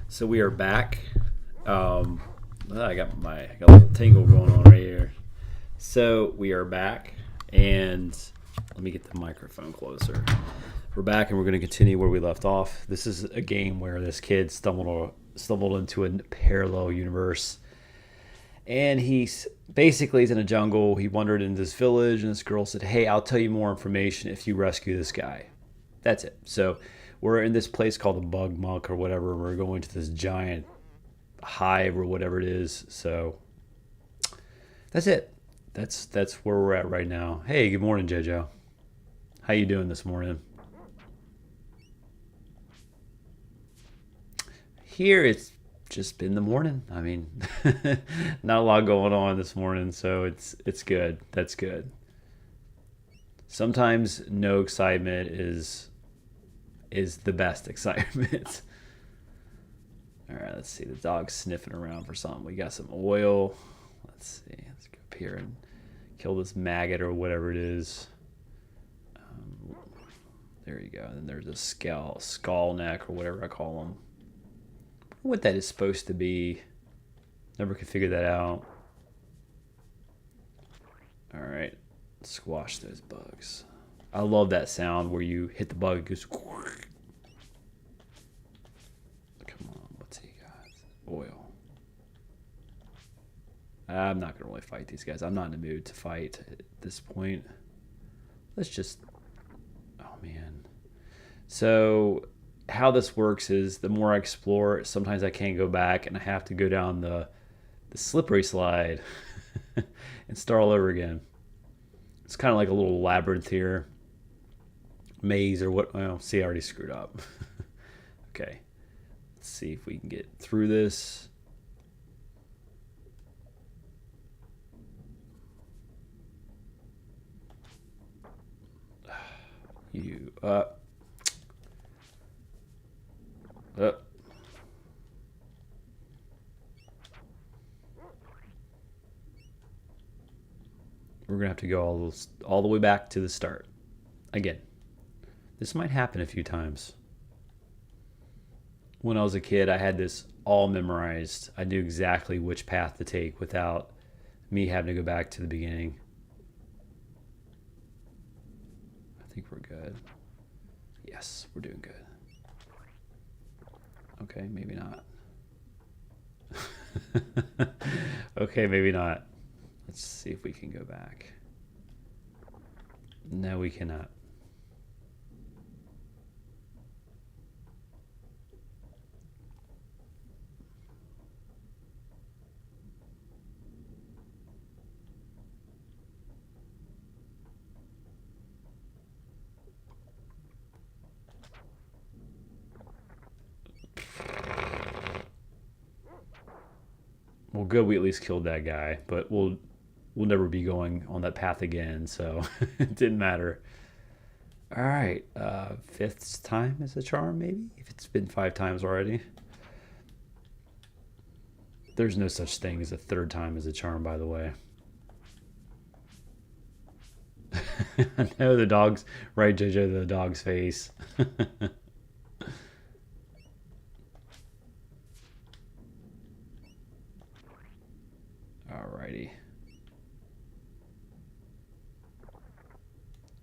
So we are back. I got a little tingle going on right here. So we are back, and let me get the microphone closer. We're back, and we're going to continue where we left off. This is a game where this kid stumbled into a parallel universe, and he's in a jungle. He wandered into this village, and this girl said, "Hey, I'll tell you more information if you rescue this guy." That's it. So we're in this place called the Bug Monk or whatever. We're going to this giant hive or whatever it is. So that's it. That's where we're at right now. Hey, good morning, JoJo. How you doing this morning? Here it's just been the morning. I mean, not a lot going on this morning, so it's good. That's good. Sometimes no excitement is the best excitement. All right, let's see. The dog's sniffing around for something. We got some oil. Let's see. Let's go up here and kill this maggot or whatever it is. There you go. And then there's a skull neck or whatever I call them. What that is supposed to be. Never could figure that out. All right. Squash those bugs. I love that sound where you hit the bug, it goes. Come on, what's he got? Oil. I'm not gonna really fight these guys. I'm not in the mood to fight at this point. Let's just. Oh man. So how this works is the more I explore, sometimes I can't go back, and I have to go down the slippery slide and start all over again. It's kind of like a little labyrinth here. Maze or what? Well, see, I already screwed up. Okay. Let's see if we can get through this. You up. Up. We're going to have to go all the way back to the start. Again. This might happen a few times. When I was a kid, I had this all memorized. I knew exactly which path to take without me having to go back to the beginning. I think we're good. Yes, we're doing good. Okay, maybe not. Okay, maybe not. Let's see if we can go back. No, we cannot. Well, good. We at least killed that guy, but we'll never be going on that path again, so it didn't matter. All right, fifth time is a charm, maybe if it's been 5 times already. There's no such thing as a third time as a charm, by the way. I know the dog's right, JoJo. The dog's face. Alrighty.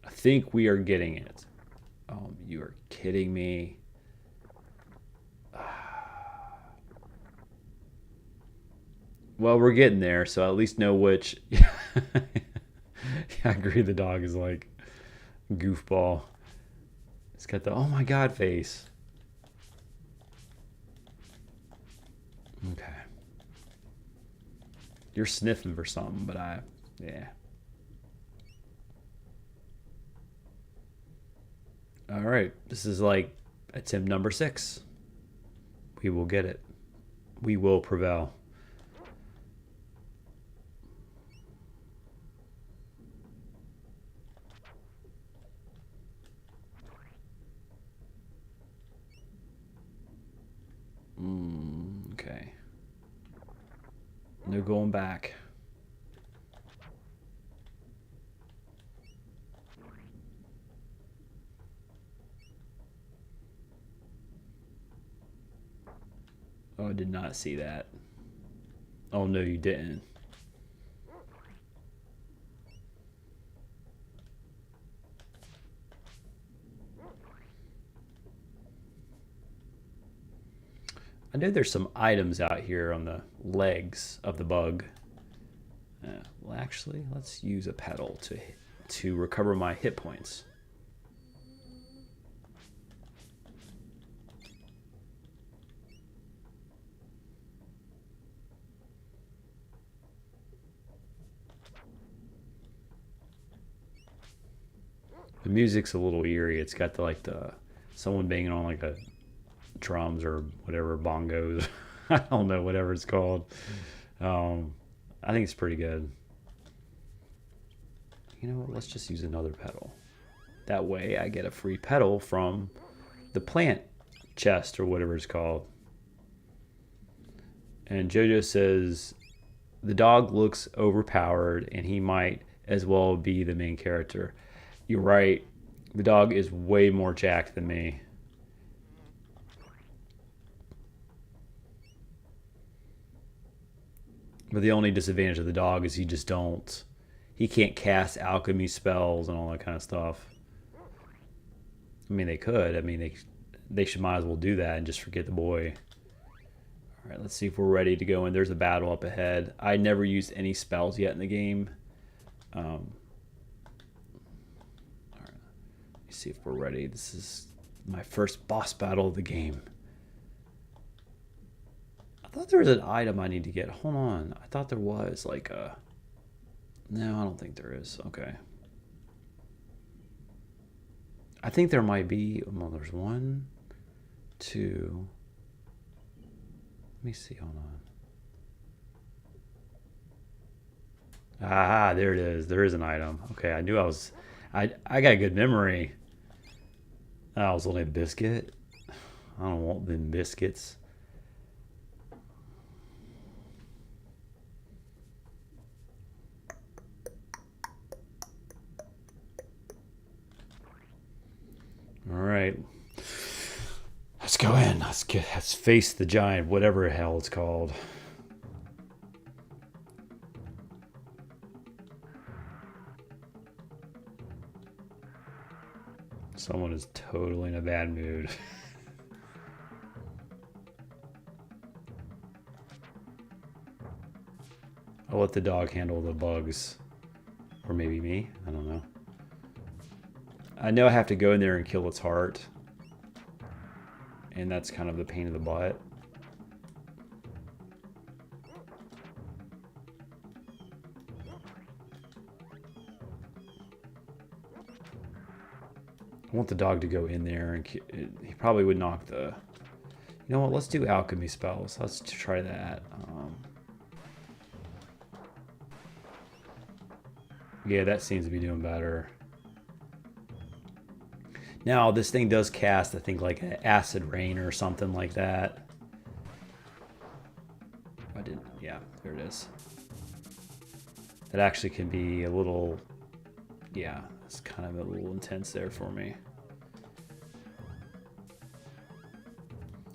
I think we are getting it. You are kidding me. Well, we're getting there, so I at least know which. Yeah, I agree. The dog is like goofball. It's got the oh my god face. Okay. You're sniffing for something, but yeah. All right. This is like attempt number 6. We will get it. We will prevail. Okay. No going back. Oh, I did not see that. Oh, no, you didn't. I know there's some items out here on the legs of the bug. Well, actually, let's use a pedal to recover my hit points. The music's a little eerie. It's got the someone banging on like a drums or whatever, bongos. I don't know, whatever it's called. I think it's pretty good. You know what? Let's just use another pedal. That way I get a free pedal from the plant chest or whatever it's called. And JoJo says the dog looks overpowered and he might as well be the main character. You're right. The dog is way more jacked than me. But the only disadvantage of the dog is he can't cast alchemy spells and all that kind of stuff. I mean, they could. I mean, they should might as well do that and just forget the boy. All right, let's see if we're ready to go in. There's a battle up ahead. I never used any spells yet in the game. All right, let me see if we're ready. This is my first boss battle of the game. I thought there was an item I need to get. Hold on. I thought there was like a... No, I don't think there is. Okay. I think there might be... Well, there's 1, 2... Let me see. Hold on. Ah, there it is. There is an item. Okay, I knew I was... I got a good memory. I was only a biscuit. I don't want them biscuits. All right. Let's go in. Let's face the giant, whatever the hell it's called. Someone is totally in a bad mood. I'll let the dog handle the bugs. Or maybe me. I don't know. I know I have to go in there and kill its heart. And that's kind of the pain in the butt. I want the dog to go in there and he probably would knock the... You know what? Let's do alchemy spells. Let's try that. Yeah, that seems to be doing better. Now, this thing does cast, I think, like an acid rain or something like that. I didn't... Yeah, there it is. That actually can be a little... Yeah, it's kind of a little intense there for me.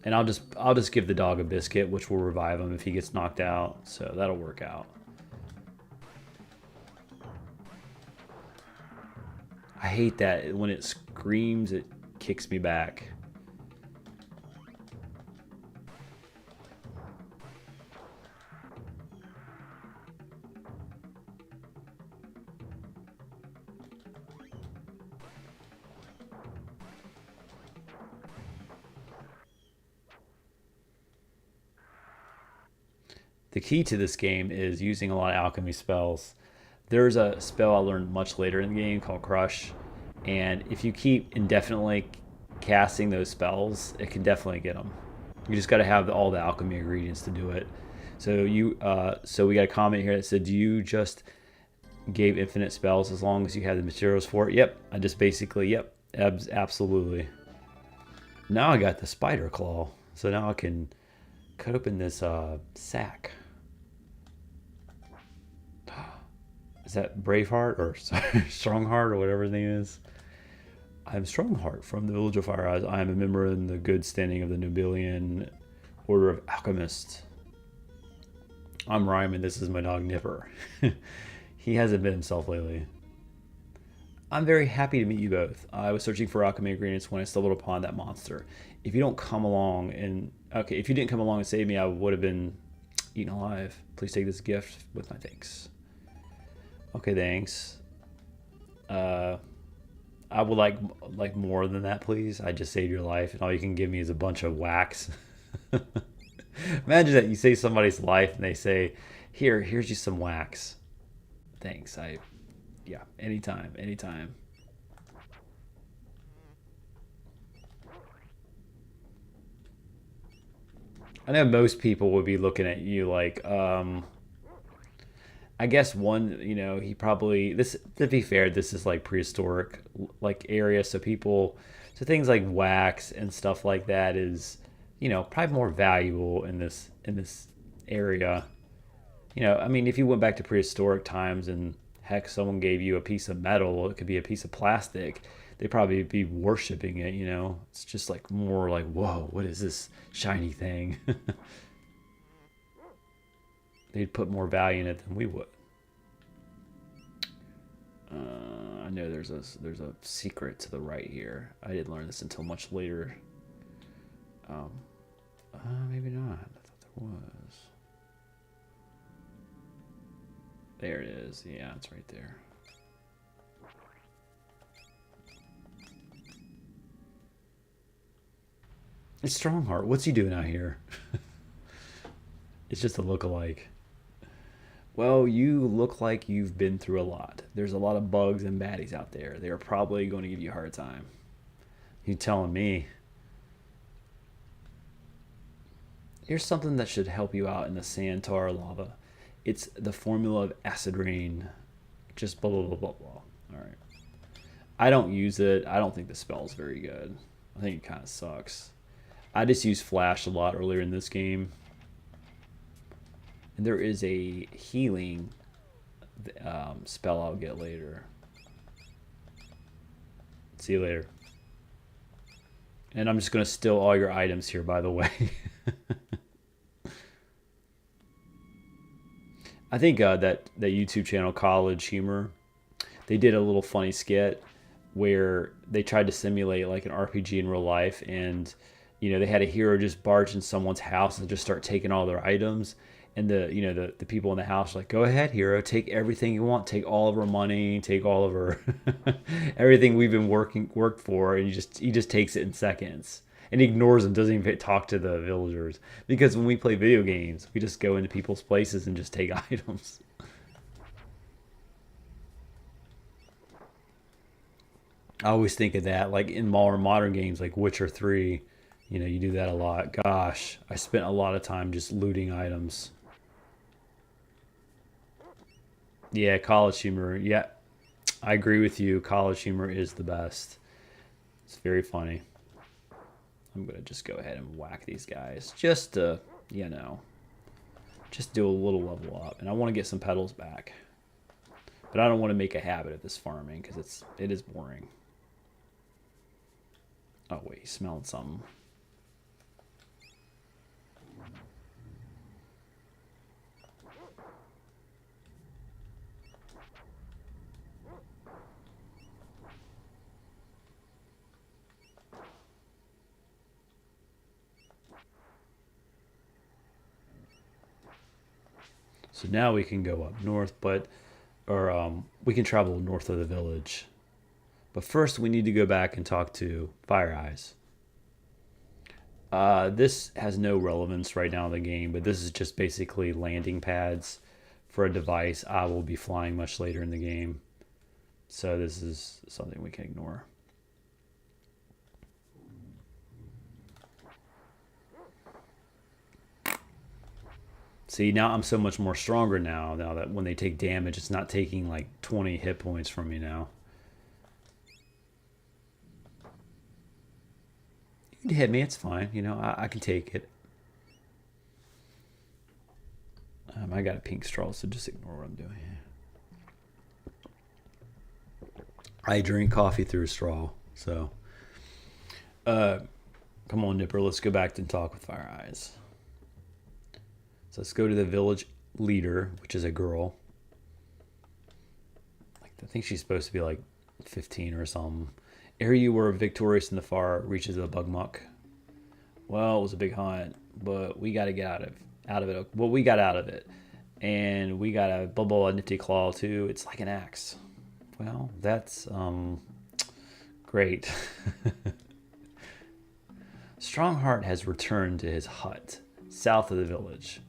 And I'll just give the dog a biscuit, which will revive him if he gets knocked out. So that'll work out. I hate that when it screams, it kicks me back. The key to this game is using a lot of alchemy spells. There's a spell I learned much later in the game called Crush, and if you keep indefinitely casting those spells, it can definitely get them. You just got to have all the alchemy ingredients to do it. So we got a comment here that said, "Do you just gave infinite spells as long as you have the materials for it?" Yep, I just basically, yep, absolutely. Now I got the spider claw, so now I can cut open this sack. Is that Braveheart or Strongheart or whatever his name is? I'm Strongheart from the village of Fire Eyes. I am a member in the good standing of the Nobilian Order of Alchemists. I'm Ryman. This is my dog Nipper. He hasn't been himself lately. I'm very happy to meet you both. I was searching for alchemy ingredients when I stumbled upon that monster. If you don't come along and okay, if you didn't come along and save me, I would have been eaten alive. Please take this gift with my thanks. Okay, thanks. I would like more than that, please. I just saved your life, and all you can give me is a bunch of wax. Imagine that you save somebody's life, and they say, here's you some wax." Thanks. Yeah, anytime, anytime. I know most people would be looking at you like, I guess one, he probably this. To be fair, this is like prehistoric like area, so so things like wax and stuff like that is, probably more valuable in this area. I mean, if you went back to prehistoric times and heck, someone gave you a piece of metal, it could be a piece of plastic, they'd probably be worshiping it. It's just like more like, whoa, what is this shiny thing? They'd put more value in it than we would. I know there's a secret to the right here. I didn't learn this until much later. Um, Maybe not. I thought there was. There it is. Yeah, it's right there. It's Strongheart. What's he doing out here? It's just a look-alike. Well, you look like you've been through a lot. There's a lot of bugs and baddies out there. They're probably going to give you a hard time. You telling me? Here's something that should help you out in the sand tar lava. It's the formula of acid rain. Just blah, blah, blah, blah, blah. All right. I don't use it. I don't think the spell's very good. I think it kind of sucks. I just used Flash a lot earlier in this game. And there is a healing spell I'll get later. See you later. And I'm just going to steal all your items here, by the way. I think that YouTube channel, College Humor, they did a little funny skit where they tried to simulate like an RPG in real life, and they had a hero just barge in someone's house and just start taking all their items, and the people in the house are like, "Go ahead, hero, take everything you want, take all of our money, take all of our everything we've been worked for," and he just takes it in seconds. And ignores them, doesn't even talk to the villagers. Because when we play video games, we just go into people's places and just take items. I always think of that, like in more modern games, like Witcher 3. You do that a lot. Gosh, I spent a lot of time just looting items. Yeah, College Humor. Yeah, I agree with you. College Humor is the best. It's very funny. I'm going to just go ahead and whack these guys just to, just do a little level up. And I want to get some petals back. But I don't want to make a habit of this farming because it is boring. Oh, wait, he's smelling something. So now we can go up north, or we can travel north of the village. But first, we need to go back and talk to Fire Eyes. This has no relevance right now in the game, but this is just basically landing pads for a device I will be flying much later in the game. So this is something we can ignore. See, now I'm so much more stronger now that when they take damage, it's not taking like 20 hit points from me now. You can hit me, it's fine. I can take it. I got a pink straw, so just ignore what I'm doing. I drink coffee through a straw, so. Come on, Nipper, let's go back and talk with Fire Eyes. So let's go to the village leader, which is a girl. I think she's supposed to be like 15 or something. Ere you were victorious in the far reaches of the Bugmuck. Well, it was a big hunt, but we got to get out of it. Well, we got out of it, and we got a bubble, a nifty claw too. It's like an axe. Well, that's great. Strongheart has returned to his hut south of the village.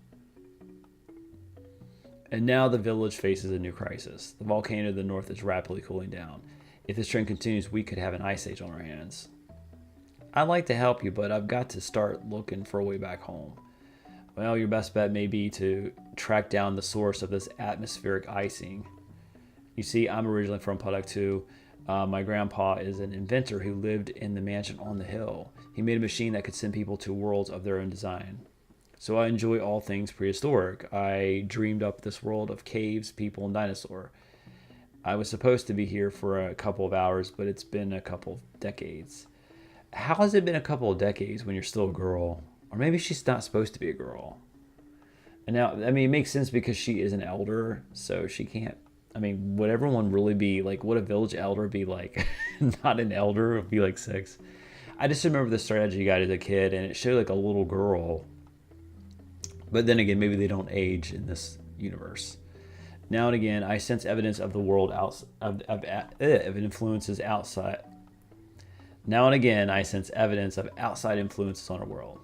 And now the village faces a new crisis. The volcano to the north is rapidly cooling down. If this trend continues, we could have an ice age on our hands. I'd like to help you, but I've got to start looking for a way back home. Well, your best bet may be to track down the source of this atmospheric icing. You see, I'm originally from Puduk. My grandpa is an inventor who lived in the mansion on the hill. He made a machine that could send people to worlds of their own design. So I enjoy all things prehistoric. I dreamed up this world of caves, people, and dinosaur. I was supposed to be here for a couple of hours, but it's been a couple of decades. How has it been a couple of decades when you're still a girl? Or maybe she's not supposed to be a girl. And now, I mean, it makes sense because she is an elder, so she can't. I mean, would everyone really be like, would a village elder be like, not an elder, would be like 6? I just remember the strategy guide as a kid, and it showed like a little girl. But then again, maybe they don't age in this universe. Now and again, I sense evidence of the world of influences outside. Now and again, I sense evidence of outside influences on our world.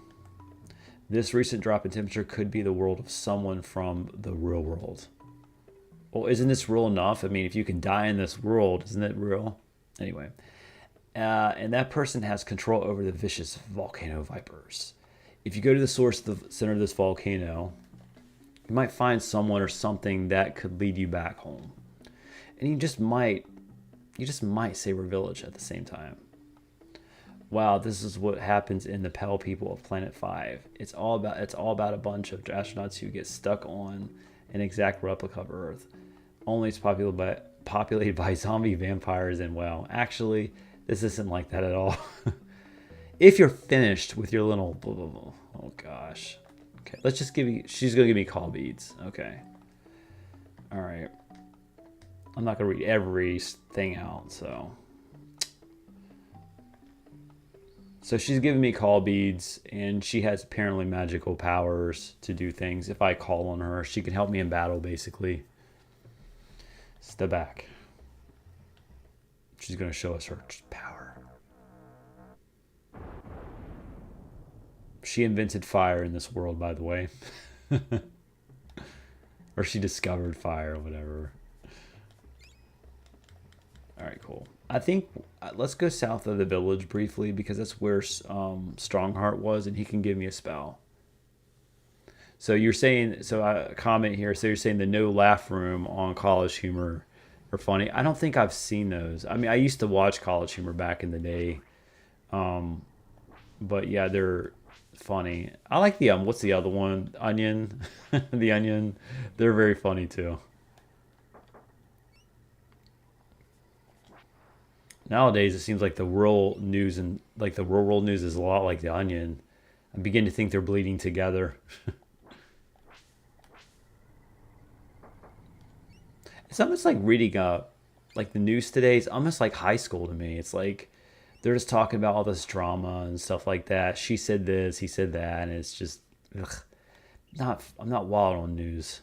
This recent drop in temperature could be the world of someone from the real world. Well, isn't this real enough? I mean, if you can die in this world, isn't it real? Anyway, and that person has control over the vicious volcano vipers. If you go to the source, the center of this volcano, you might find someone or something that could lead you back home. And you just might save our village at the same time. Wow, this is what happens in the Pell people of Planet 5. It's all about a bunch of astronauts who get stuck on an exact replica of Earth. Only it's populated by zombie vampires, and well, actually, this isn't like that at all. If you're finished with your little blah, blah, blah. Oh gosh. Okay, let's just she's gonna give me call beads. Okay. All right. I'm not gonna read everything out, so. So she's giving me call beads, and she has apparently magical powers to do things. If I call on her, she can help me in battle, basically. Step back. She's gonna show us her power. She invented fire in this world, by the way. Or she discovered fire or whatever. All right, cool. I think let's go south of the village briefly because that's where Strongheart was, and he can give me a spell. So you're saying, so I comment here, so you're saying the no laugh room on College Humor are funny. I don't think I've seen those. I mean, I used to watch College Humor back in the day. But yeah, they're funny. I like the what's the other one? Onion. The Onion. They're very funny too. Nowadays, it seems like the rural news and like the rural world news is a lot like the Onion. I begin to think they're bleeding together. It's almost like reading like the news today. It's almost like high school to me. It's like they're just talking about all this drama and stuff like that. She said this, he said that, and it's just ugh. I'm not wild on news.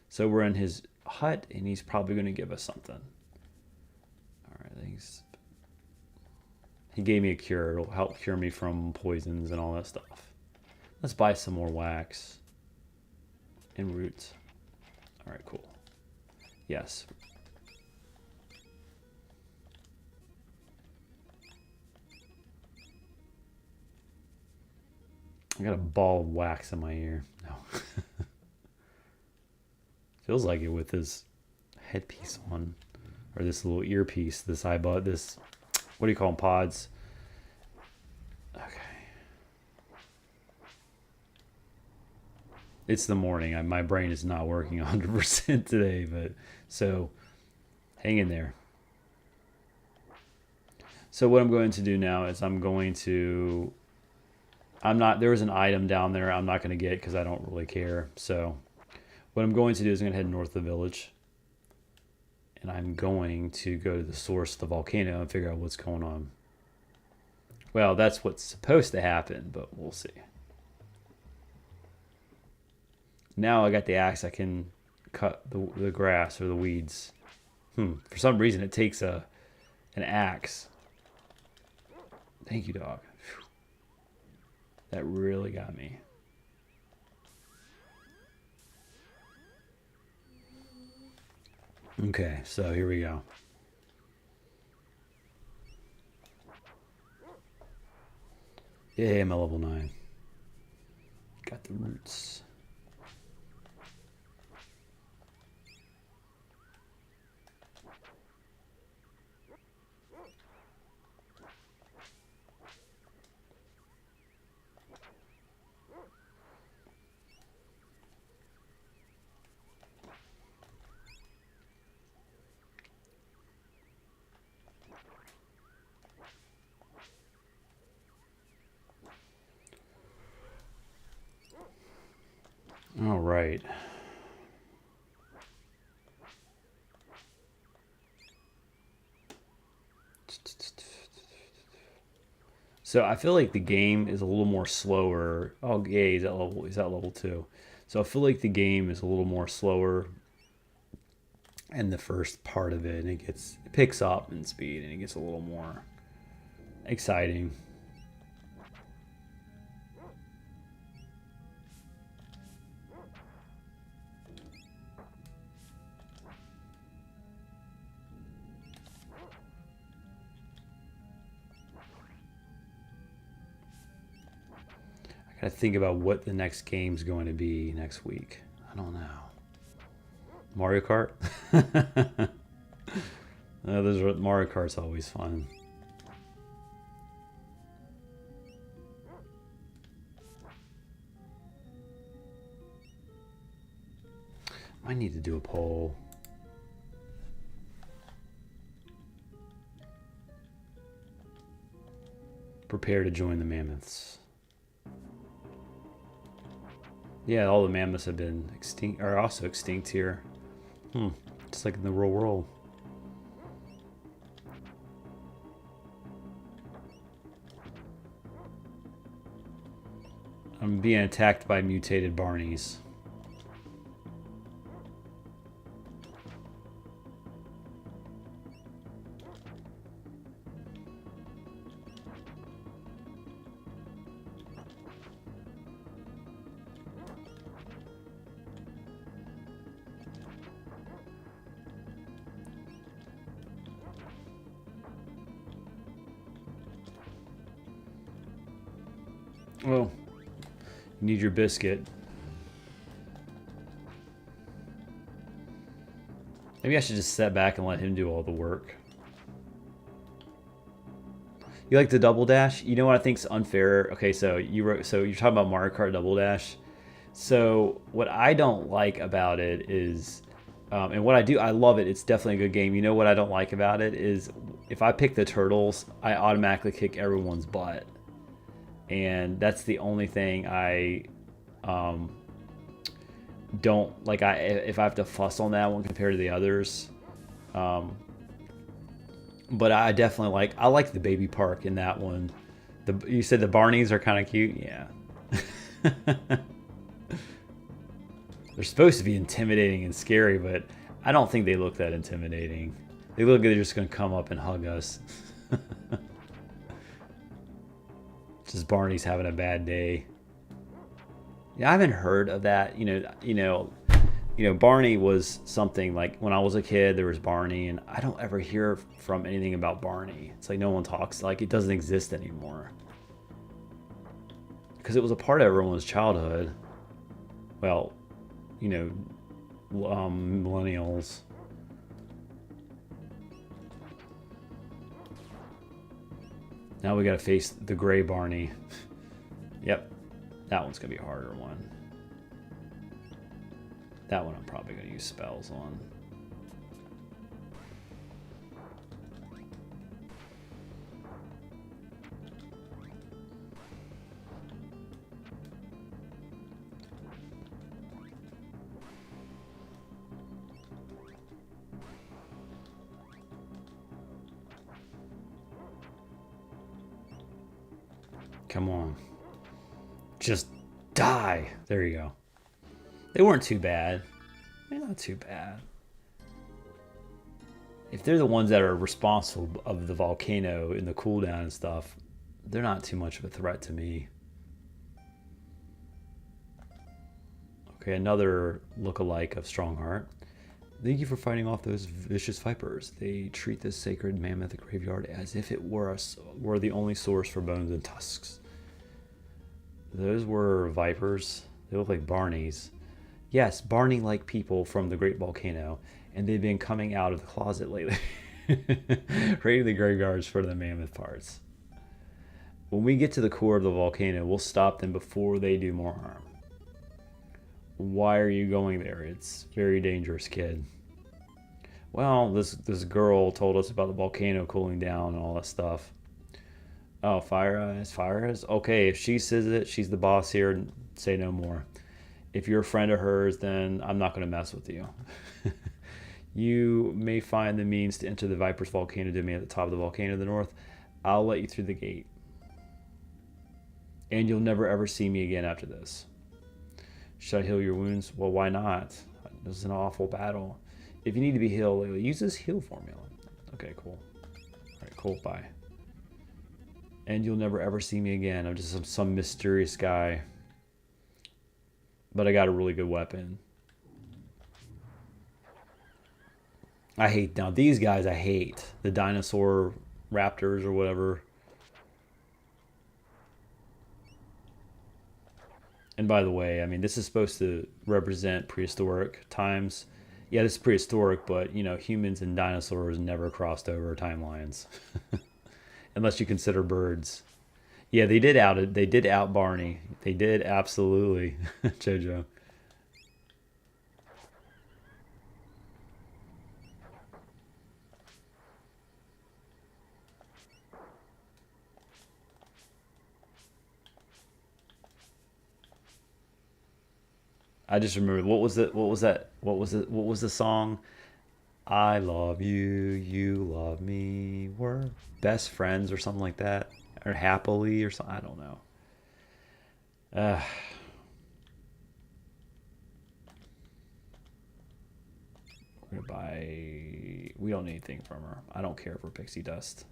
So we're in his hut, and he's probably going to give us something. All right, thanks. He gave me a cure. It'll help cure me from poisons and all that stuff. Let's buy some more wax and roots. All right, cool. Yes. I got a ball of wax in my ear. No. Feels like it with this headpiece on. Or this little earpiece. This iBud. This, what do you call them? Pods. Okay. It's the morning. My brain is not working 100% today. But so, hang in there. So what I'm going to do now is I'm going to I'm not. There was an item down there I'm not going to get because I don't really care. So what I'm going to do is I'm going to head north of the village, and I'm going to go to the source of the volcano and figure out what's going on. Well, that's what's supposed to happen, but we'll see. Now I got the axe, I can cut the grass or the weeds. For some reason, it takes an axe. Thank you, dog. Whew. That really got me. Okay, so here we go. Yeah, I'm at level 9. Got the roots. All right. So I feel like the game is a little more slower. Oh, yeah, he's at level. He's at level 2. So I feel like the game is a little more slower in the first part of it, and it picks up in speed, and it gets a little more exciting. I gotta think about what the next game's going to be next week. I don't know. Mario Kart? Mario Kart's always fun. I need to do a poll. Prepare to join the mammoths. Yeah, all the mammoths have been extinct, are also extinct here. Just like in the real world. I'm being attacked by mutated Barneys. Well, you need your biscuit. Maybe I should just sit back and let him do all the work. You like the double dash? You know what I think's unfair? Okay, so you're talking about Mario Kart Double Dash. So what I don't like about it is, and what I do, I love it. It's definitely a good game. You know what I don't like about it is, if I pick the turtles, I automatically kick everyone's butt. And that's the only thing I don't like. If I have to fuss on that one compared to the others, but I definitely like the baby park in that one. You said the Barneys are kind of cute, yeah. They're supposed to be intimidating and scary, but I don't think they look that intimidating. They look like they're just gonna come up and hug us. Just Barney's having a bad day. Yeah, I haven't heard of that. You know, Barney was something like when I was a kid. There was Barney, and I don't ever hear from anything about Barney. It's like no one talks. Like it doesn't exist anymore because it was a part of everyone's childhood. Well, you know, millennials. Now we gotta face the gray Barney. Yep, that one's gonna be a harder one. That one I'm probably gonna use spells on. Come on. Just die. There you go. They weren't too bad. They're not too bad. If they're the ones that are responsible of the volcano and the cooldown and stuff, they're not too much of a threat to me. Okay, another look-alike of Strongheart. Thank you for fighting off those vicious vipers. They treat this sacred mammoth graveyard as if it were the only source for bones and tusks. Those were vipers. They look like Barneys. Yes, Barney-like people from the Great Volcano, and they've been coming out of the closet lately, raiding the graveyards for the mammoth parts. When we get to the core of the volcano, we'll stop them before they do more harm. Why are you going there? It's very dangerous, kid. Well, this girl told us about the volcano cooling down and all that stuff. Oh, Fire Eyes, Fire Eyes? Okay, if she says it, she's the boss here, say no more. If you're a friend of hers, then I'm not going to mess with you. You may find the means to enter the Viper's volcano domain at the top of the volcano to the north. I'll let you through the gate. And you'll never ever see me again after this. Should I heal your wounds? Well, why not? This is an awful battle. If you need to be healed, use this heal formula. Okay, cool. Alright, cool, bye. And you'll never ever see me again. I'm just some mysterious guy. But I got a really good weapon. I hate, now these guys I hate. The dinosaur raptors or whatever. And by the way, I mean, this is supposed to represent prehistoric times. Yeah, this is prehistoric, but, you know, humans and dinosaurs never crossed over timelines. Unless you consider birds. Yeah, they did out Barney. They did, absolutely. Jojo. I just remember what was the song? I love you, you love me, we're best friends or something like that, or happily or something. I don't know. Uh, we're gonna buy. We don't need anything from her. I don't care for pixie dust.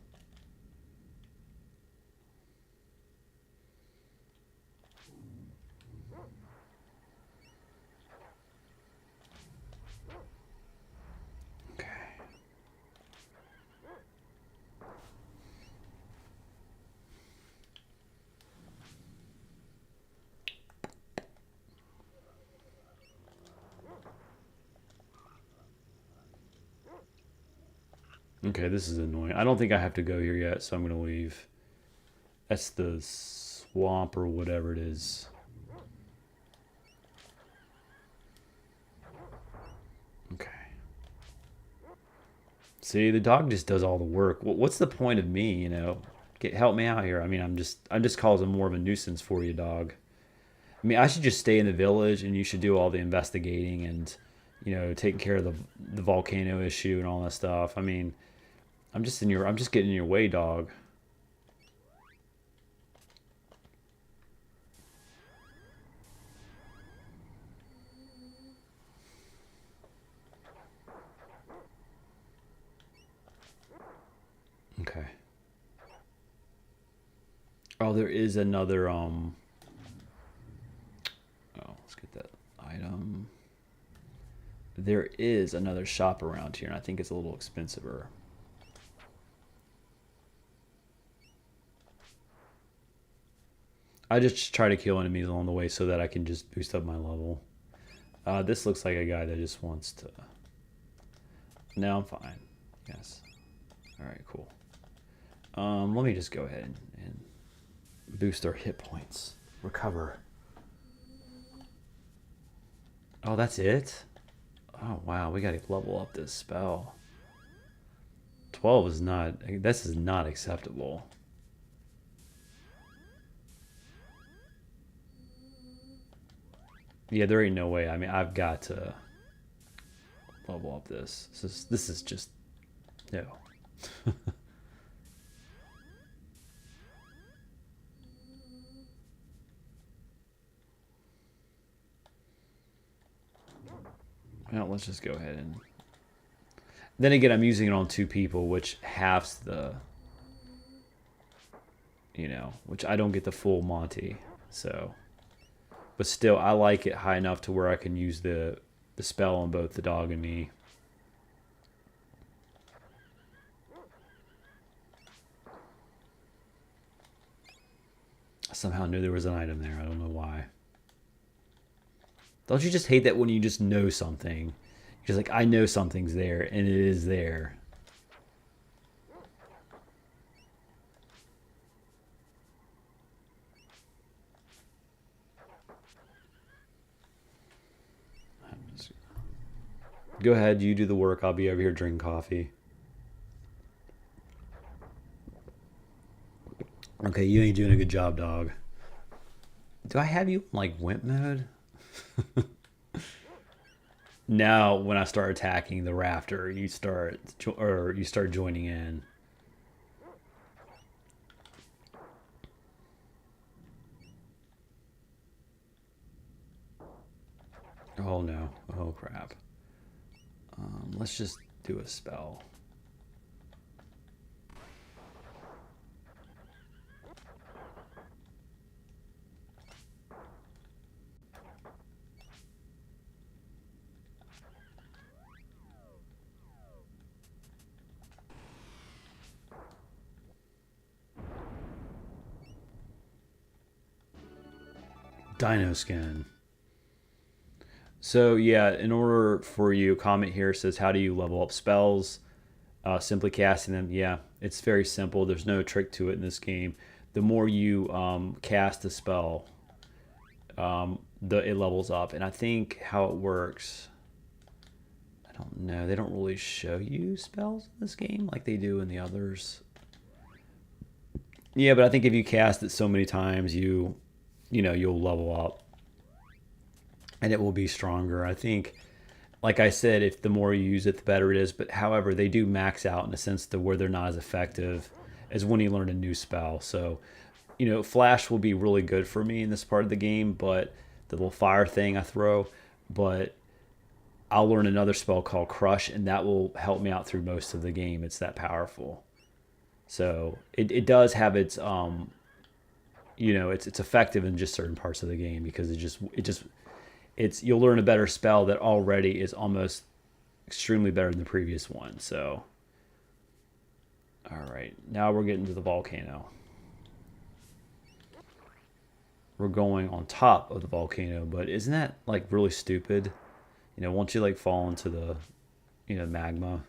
Okay, this is annoying. I don't think I have to go here yet, so I'm gonna leave. That's the swamp or whatever it is. Okay. See, the dog just does all the work. What's the point of me, you know? Help me out here. I mean, I'm just causing more of a nuisance for you, dog. I mean, I should just stay in the village and you should do all the investigating and, you know, taking care of the volcano issue and all that stuff. I mean, I'm just getting in your way, dog. Okay. Oh, there is another oh, let's get that item. There is another shop around here, and I think it's a little expensiver. I just try to kill enemies along the way so that I can just boost up my level. This looks like a guy that just wants to... No, I'm fine. Yes. Alright, cool. Let me just go ahead and boost our hit points. Recover. Oh, that's it? Oh, wow. We gotta level up this spell. 12 is not... This is not acceptable. Yeah, there ain't no way. I mean, I've got to level up this. This is just... No. Well, let's just go ahead and... Then again, I'm using it on 2 people, which halves the... You know, which I don't get the full Monty. So... But still, I like it high enough to where I can use the spell on both the dog and me. I somehow knew there was an item there. I don't know why. Don't you just hate that when you just know something? You're just like, I know something's there, and it is there. Go ahead, you do the work. I'll be over here drinking coffee. Okay, you ain't doing a good job, dog. Do I have you in, like, wimp mode? Now, when I start attacking the rafter, you start joining in. Oh no! Oh crap! Let's just do a spell. Dino skin. So yeah, in order for you, comment here says, how do you level up spells? Simply casting them. Yeah, it's very simple. There's no trick to it in this game. The more you cast a spell, it levels up. And I think how it works, I don't know. They don't really show you spells in this game like they do in the others. Yeah, but I think if you cast it so many times, you'll level up. And it will be stronger. I think, like I said, if the more you use it, the better it is. But however, they do max out in a sense to where they're not as effective as when you learn a new spell. So, Flash will be really good for me in this part of the game, but the little fire thing I throw, but I'll learn another spell called Crush, and that will help me out through most of the game. It's that powerful. So it does have its it's effective in just certain parts of the game because you'll learn a better spell that already is almost extremely better than the previous one. So, all right, now we're getting to the volcano. We're going on top of the volcano, but isn't that like really stupid? Won't you like fall into the, magma?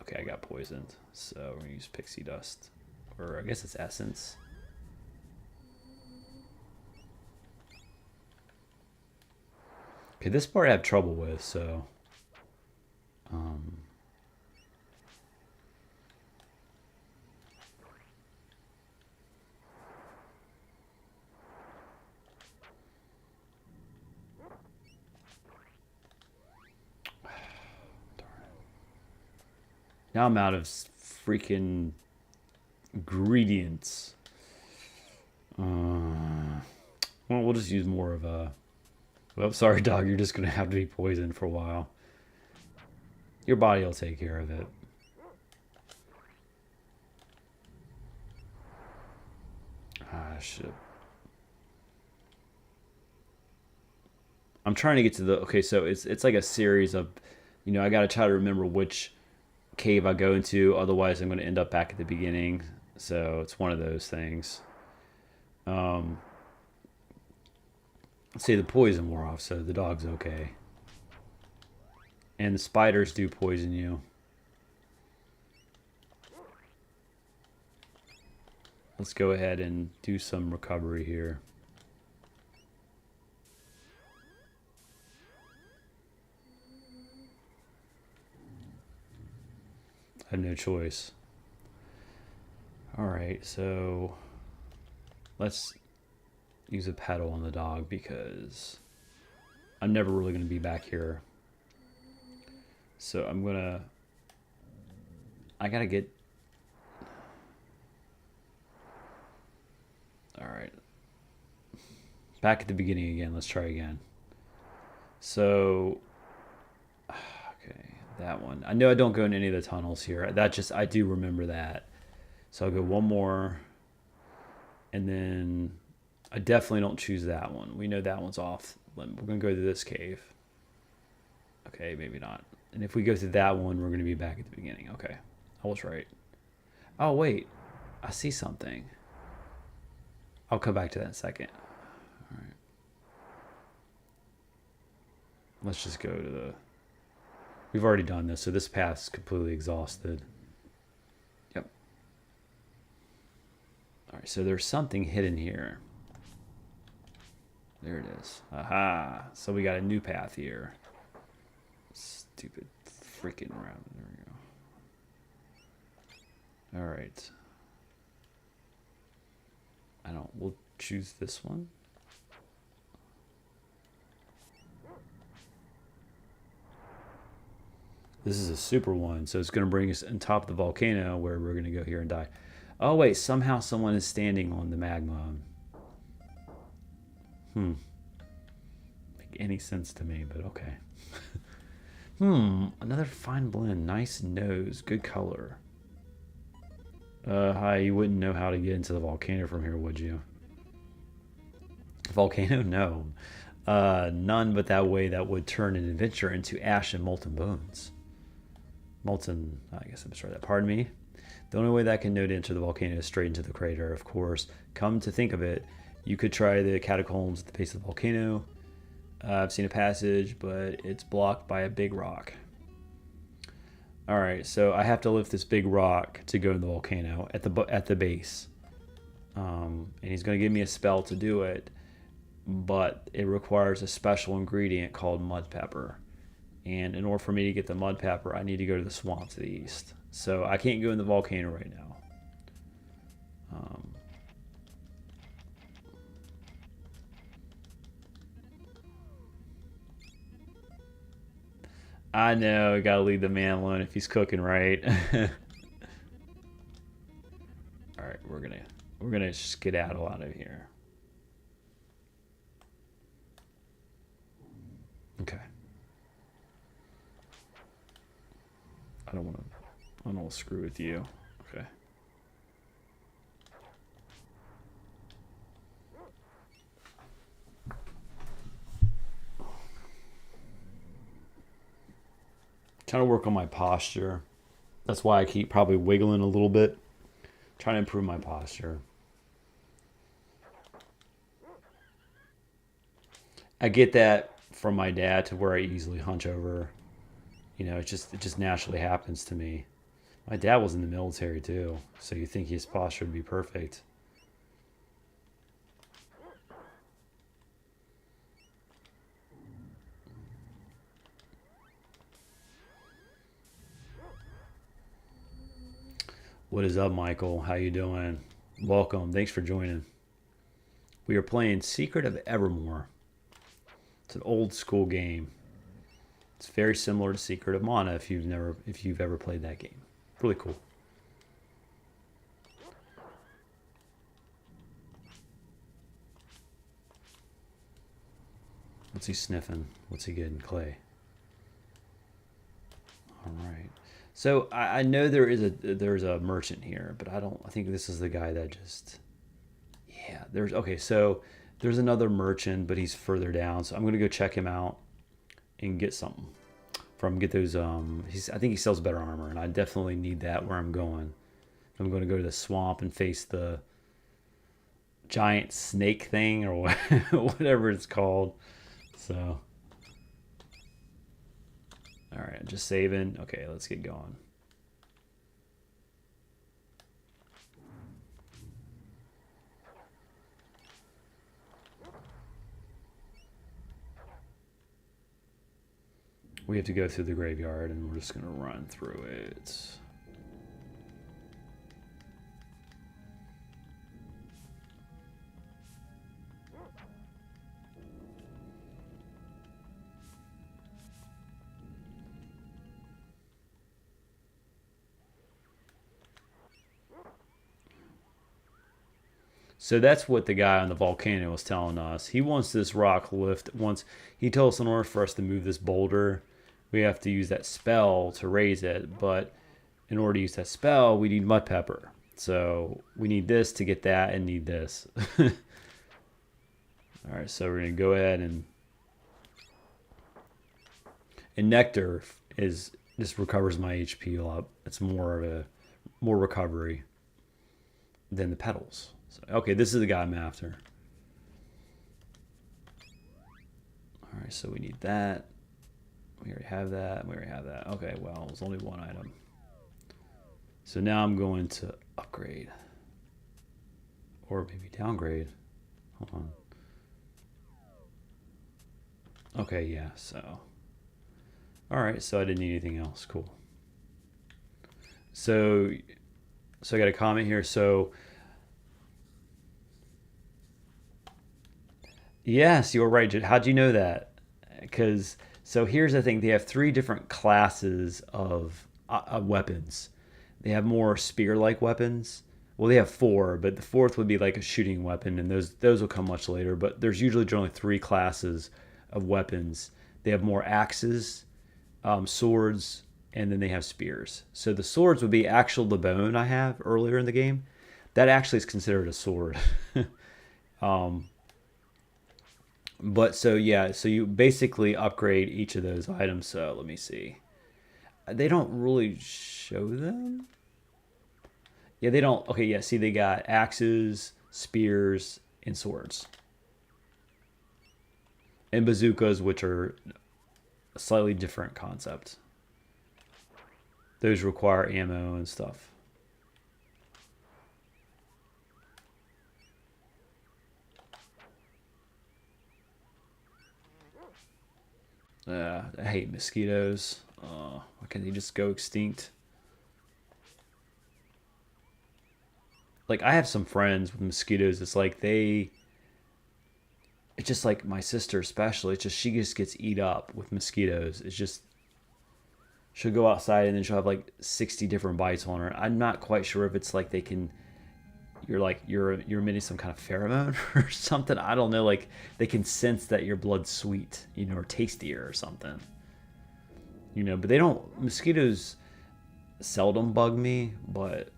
Okay, I got poisoned, so we're gonna use pixie dust, or I guess it's essence. Okay, this part I have trouble with, so... Now I'm out of freaking ingredients. Well, we'll just use more of a... Well, sorry, dog. You're just going to have to be poisoned for a while. Your body will take care of it. Ah, shit. I'm trying to get to the... Okay, so it's like a series of... I got to try to remember which cave I go into. Otherwise, I'm going to end up back at the beginning. So it's one of those things. Let's say the poison wore off, so the dog's okay. And the spiders do poison you. Let's go ahead and do some recovery here. I have no choice. Alright, so let's use a pedal on the dog because I'm never really going to be back here. So I gotta get... Alright. Back at the beginning again. Let's try again. So, okay, that one. I know I don't go in any of the tunnels here. That just, I do remember that. So I'll go one more. And then I definitely don't choose that one. We know that one's off. We're going to go to this cave. Okay, maybe not. And if we go through that one, we're going to be back at the beginning. Okay, I was right. Oh, wait. I see something. I'll come back to that in a second. All right. Let's just go to the... We've already done this, so this path's completely exhausted. Yep. All right, so there's something hidden here. There it is. Aha. So we got a new path here. Stupid freaking round. There we go. All right. We'll choose this one. This is a super one, so it's going to bring us on top of the volcano where we're going to go here and die. Oh, wait, somehow someone is standing on the magma. Make any sense to me, but okay. Another fine blend. Nice nose. Good color. Hi, you wouldn't know how to get into the volcano from here, would you? Volcano? No. None but that way that would turn an adventure into ash and molten bones. Molten, I guess I'm sorry that. Pardon me. The only way that can know to enter the volcano is straight into the crater, of course. Come to think of it, you could try the catacombs at the base of the volcano. I've seen a passage, but it's blocked by a big rock. Alright, so I have to lift this big rock to go in the volcano at the base. And he's going to give me a spell to do it, but it requires a special ingredient called mud pepper. And in order for me to get the mud pepper, I need to go to the swamp to the east. So I can't go in the volcano right now. I know, gotta leave the man alone if he's cooking right. Alright, we're gonna skedaddle out of here. Okay. I don't want to screw with you. Okay. Trying to work on my posture. That's why I keep probably wiggling a little bit. Trying to improve my posture. I get that from my dad to where I easily hunch over. You know, it just naturally happens to me. My dad was in the military too, so you think his posture would be perfect. What is up, Michael? How you doing? Welcome. Thanks for joining. We are playing Secret of Evermore. It's an old school game. It's very similar to Secret of Mana if you've ever played that game. Really cool. What's he sniffing? What's he getting? Clay. All right. So I know there's a merchant here, but I think this is the guy that just... Yeah, okay, so there's another merchant, but he's further down, so I'm gonna go check him out and get something get those. I think he sells better armor, and I definitely need that where I'm going. I'm going to go to the swamp and face the giant snake thing or whatever it's called. So, all right, just saving. Okay, let's get going. We have to go through the graveyard, and we're just going to run through it. So that's what the guy on the volcano was telling us. He wants this rock lift. Once he told us in order for us to move this boulder, we have to use that spell to raise it. But in order to use that spell, we need mud pepper. So we need this to get that and need this. All right, so we're going to go ahead and nectar is just recovers my HP a lot. It's more recovery than the petals. So, okay, this is the guy I'm after. All right, so we need that. We already have that. We already have that. Okay, well, it's only one item. So now I'm going to upgrade. Or maybe downgrade. Hold on. Okay, yeah, so. All right, so I didn't need anything else. Cool. So I got a comment here. So, yes, you're right. How'd you know that? Because, so here's the thing. They have three different classes of weapons. They have more spear-like weapons. Well, they have four, but the fourth would be like a shooting weapon, and those will come much later. But there's usually generally three classes of weapons. They have more axes, swords, and then they have spears. So the swords would be actual the bone I have earlier in the game. That actually is considered a sword. But so yeah, so you basically upgrade each of those items. So let me see. They don't really show them. Yeah, they don't. Okay, yeah, see, they got axes, spears, and swords. And bazookas, which are a slightly different concept. Those require ammo and stuff. I hate mosquitoes. Why can't they just go extinct? Like, I have some friends with mosquitoes. It's just like my sister especially. It's just she just gets eat up with mosquitoes. It's just she'll go outside and then she'll have like 60 different bites on her. I'm not quite sure if it's like they can you're emitting some kind of pheromone or something. I don't know. Like they can sense that your blood's sweet, or tastier or something. But they don't. Mosquitoes seldom bug me, but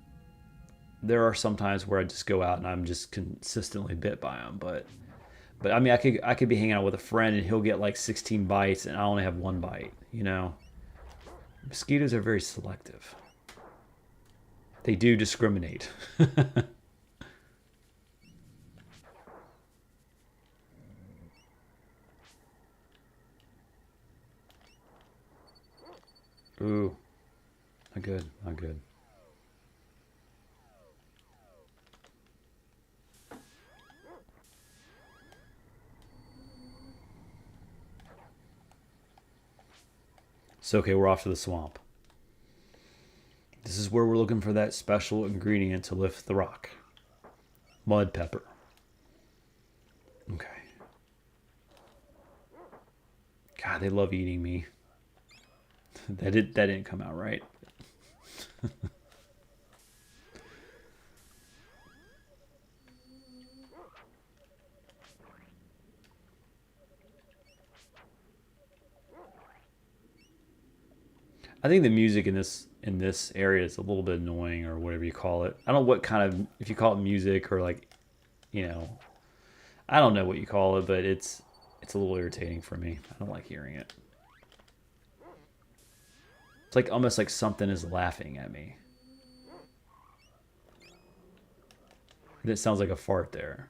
there are some times where I just go out and I'm just consistently bit by them. But I mean, I could be hanging out with a friend and he'll get like 16 bites and I only have one bite. Mosquitoes are very selective. They do discriminate. Ooh, not good, not good. So, okay, we're off to the swamp. This is where we're looking for that special ingredient to lift the rock. Mud pepper. Okay. God, they love eating me. That didn't come out right. I think the music in this area is a little bit annoying or whatever you call it. I don't know what kind of if you call it music or like, you know, I don't know what you call it, but it's a little irritating for me. I don't like hearing it. It's like almost like something is laughing at me. And it sounds like a fart there.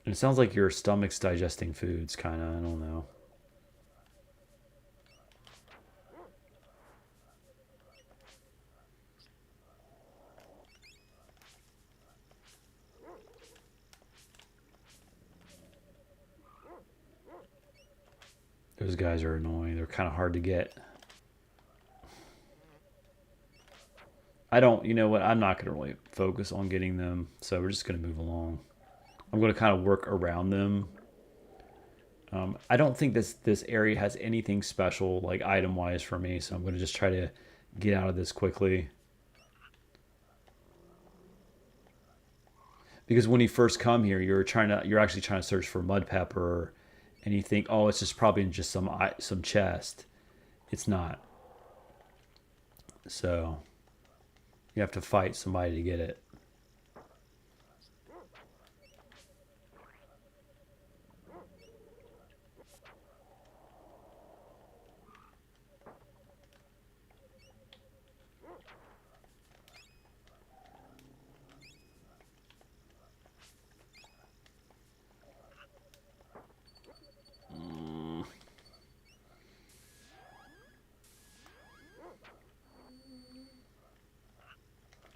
And it sounds like your stomach's digesting foods, kind of. I don't know. Those guys are annoying. They're kind of hard to get. I don't, you know what? I'm not going to really focus on getting them. So we're just going to move along. I'm going to kind of work around them. I don't think this area has anything special, like item wise for me. So I'm going to just try to get out of this quickly. Because when you first come here, you're actually trying to search for mud pepper, and you think, oh, it's just probably in just some chest. It's not. So you have to fight somebody to get it.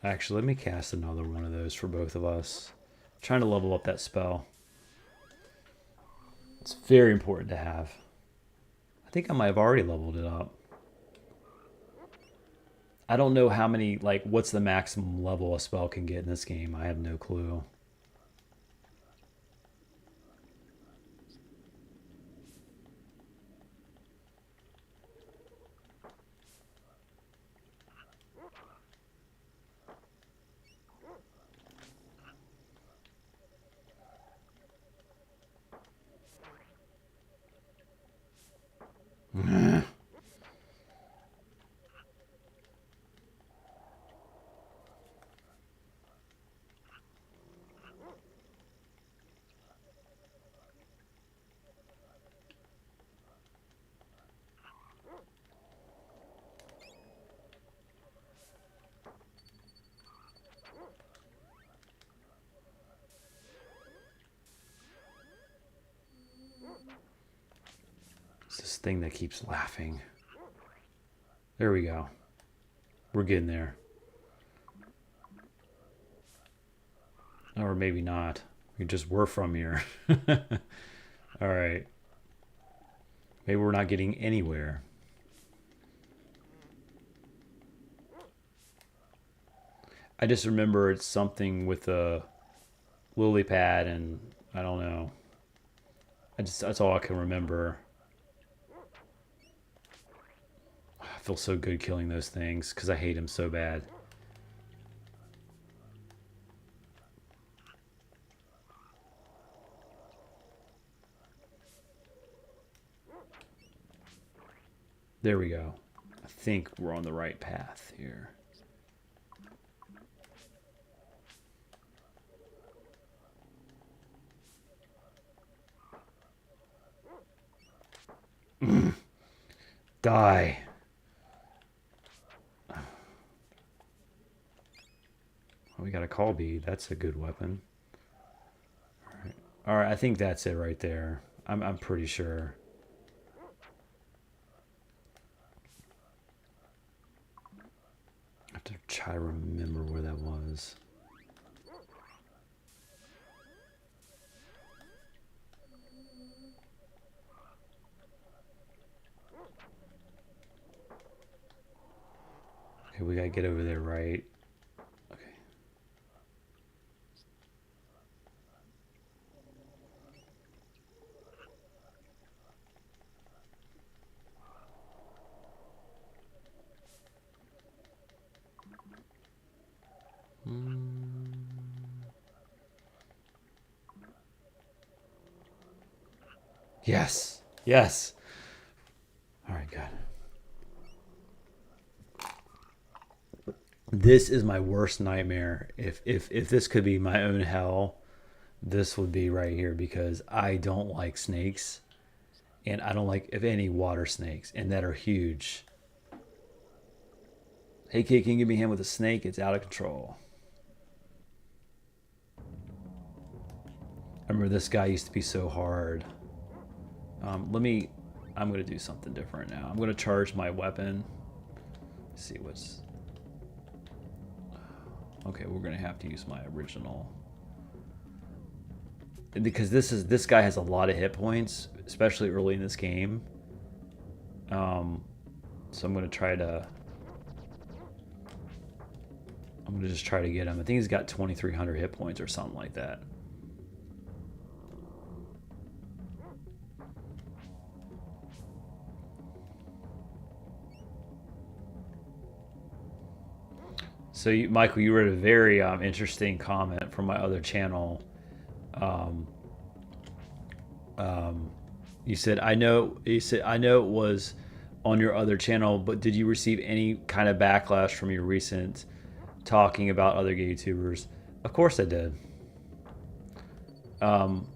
Actually, let me cast another one of those for both of us. I'm trying to level up that spell. It's very important to have. I think I might have already leveled it up. I don't know how many, like, what's the maximum level a spell can get in this game. I have no clue. It's this thing that keeps laughing. There we go. We're getting there. Or maybe not. We just were from here. All right. Maybe we're not getting anywhere. I just remember it's something with a lily pad, and I don't know. That's all I can remember. I feel so good killing those things because I hate them so bad. There we go. I think we're on the right path here. Die. We got a call bead. That's a good weapon. All right. I think that's it right there. I'm pretty sure. I have to try to remember where that was. Okay, we gotta get over there, right? Okay. Yes. Yes. All right, good. This is my worst nightmare. If this could be my own hell, this would be right here because I don't like snakes, and I don't like if any water snakes, and that are huge. Hey kid, can you give me a hand with a snake? It's out of control. I remember this guy used to be so hard. I'm gonna do something different now. I'm gonna charge my weapon. Let's see what's. Okay, we're gonna have to use my original. Because this guy has a lot of hit points, especially early in this game. So I'm gonna just try to get him. I think he's got 2,300 hit points or something like that. So, Michael, you wrote a very interesting comment from my other channel. Um, um, you said, "I know." You said, "I know it was on your other channel, but did you receive any kind of backlash from your recent talking about other gay YouTubers?" Of course, I did. Um,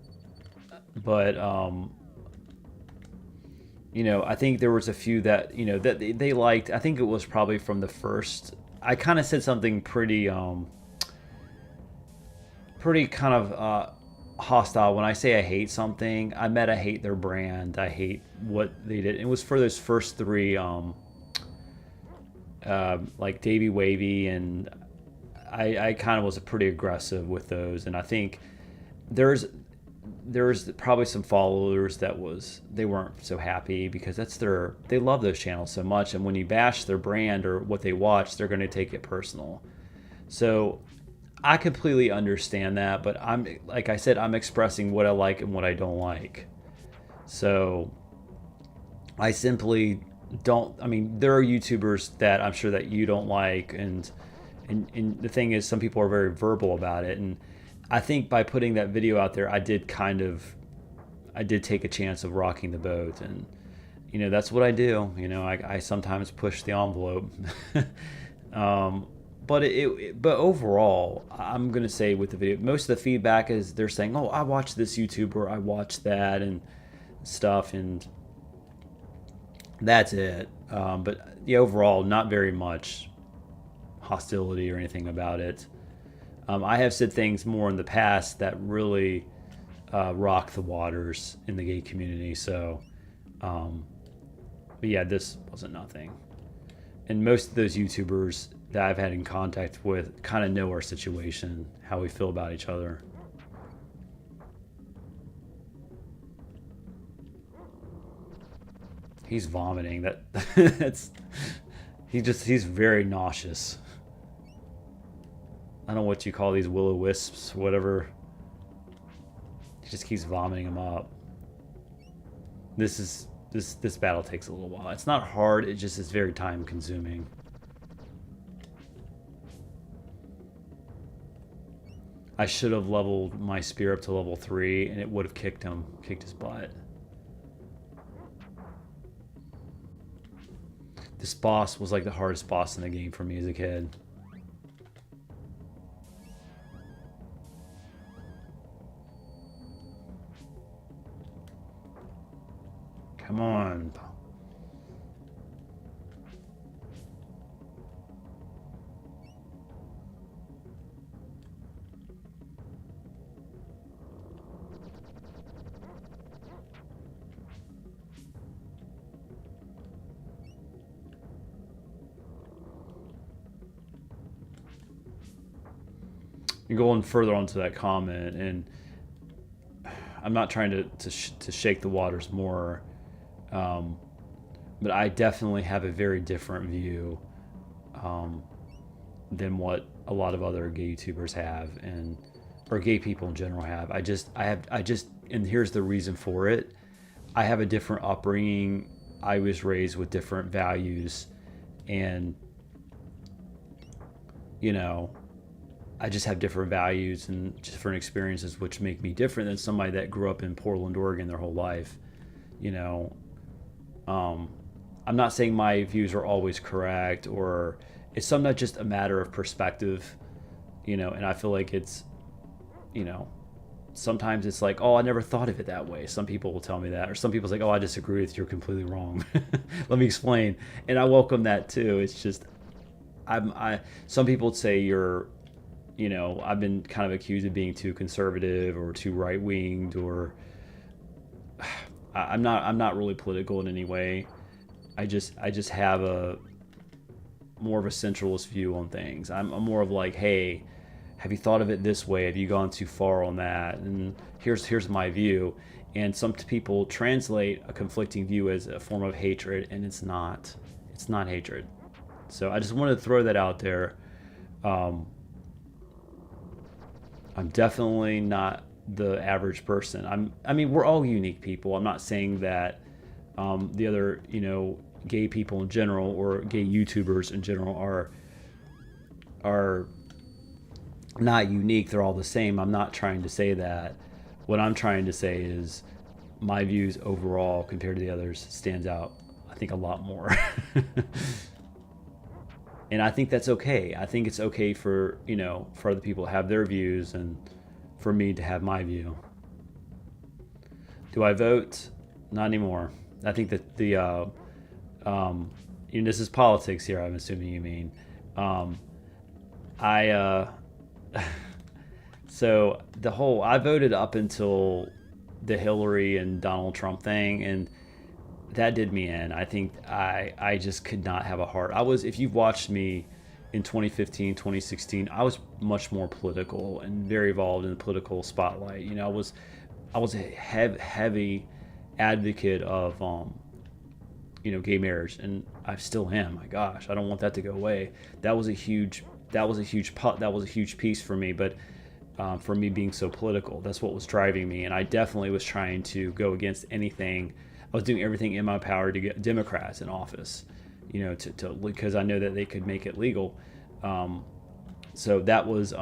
but I think there was a few that that they liked. I think it was probably from the first. I kind of said something pretty kind of hostile. When I say I hate something, I meant I hate their brand. I hate what they did. It was for those first three, like Davey Wavy, and I kind of was pretty aggressive with those. And I think there's probably some followers that they weren't so happy because they love those channels so much, and when you bash their brand or what they watch, they're going to take it personal. So I completely understand that, but like I said, I'm expressing what I like and what I don't like. So I simply don't. I mean, there are YouTubers that I'm sure that you don't like, and the thing is, some people are very verbal about it, and I think by putting that video out there, I did take a chance of rocking the boat, and that's what I do. I sometimes push the envelope. um, but overall, I'm gonna say with the video, most of the feedback is they're saying, "Oh, I watched this YouTuber, I watched that and stuff," and that's it. But yeah, overall, not very much hostility or anything about it. I have said things more in the past that really rock the waters in the gay community. So, but yeah, this wasn't nothing. And most of those YouTubers that I've had in contact with kind of know our situation, how we feel about each other. He's vomiting. That's he's very nauseous. I don't know what you call these will-o-wisps, whatever. He just keeps vomiting them up. This battle takes a little while. It's not hard, it just is very time consuming. I should have leveled my spear up to level 3 and it would have kicked his butt. This boss was like the hardest boss in the game for me as a kid. Come on. You're going further onto that comment, and I'm not trying to shake the waters more. But I definitely have a very different view than what a lot of other gay YouTubers have, or gay people in general have. And here's the reason for it. I have a different upbringing. I was raised with different values, and I just have different values and different experiences, which make me different than somebody that grew up in Portland, Oregon their whole life. I'm not saying my views are always correct, or it's sometimes just a matter of perspective, and I feel like it's, sometimes it's like, oh, I never thought of it that way. Some people will tell me that, or some people say, oh, I disagree with you, you're completely wrong. Let me explain. And I welcome that too. It's just, some people would say I've been kind of accused of being too conservative or too right-winged, or I'm not really political in any way. I just have a more of a centralist view on things. I'm more of like, hey, have you thought of it this way? Have you gone too far on that? And here's my view. And some people translate a conflicting view as a form of hatred, and it's not. It's not hatred. So I just wanted to throw that out there. I'm definitely not the average person. I mean, we're all unique people. I'm not saying that the other, gay people in general or gay YouTubers in general are are not unique. They're all the same. I'm not trying to say that. What I'm trying to say is my views overall compared to the others stands out, I think, a lot more. And I think that's okay. I think it's okay for, for other people to have their views and for me to have my view. Do I vote? Not anymore. I think that this is politics here, I'm assuming you mean. I, so I voted up until the Hillary and Donald Trump thing, and that did me in. I think I just could not have a heart. If you've watched me in 2015, 2016, I was much more political and very involved in the political spotlight. I was a heavy advocate of gay marriage, and I still am. My gosh, I don't want that to go away. That was a huge piece for me, but for me being so political, that's what was driving me, and I definitely was trying to go against anything. I was doing everything in my power to get Democrats in office, because I know that they could make it legal. So that was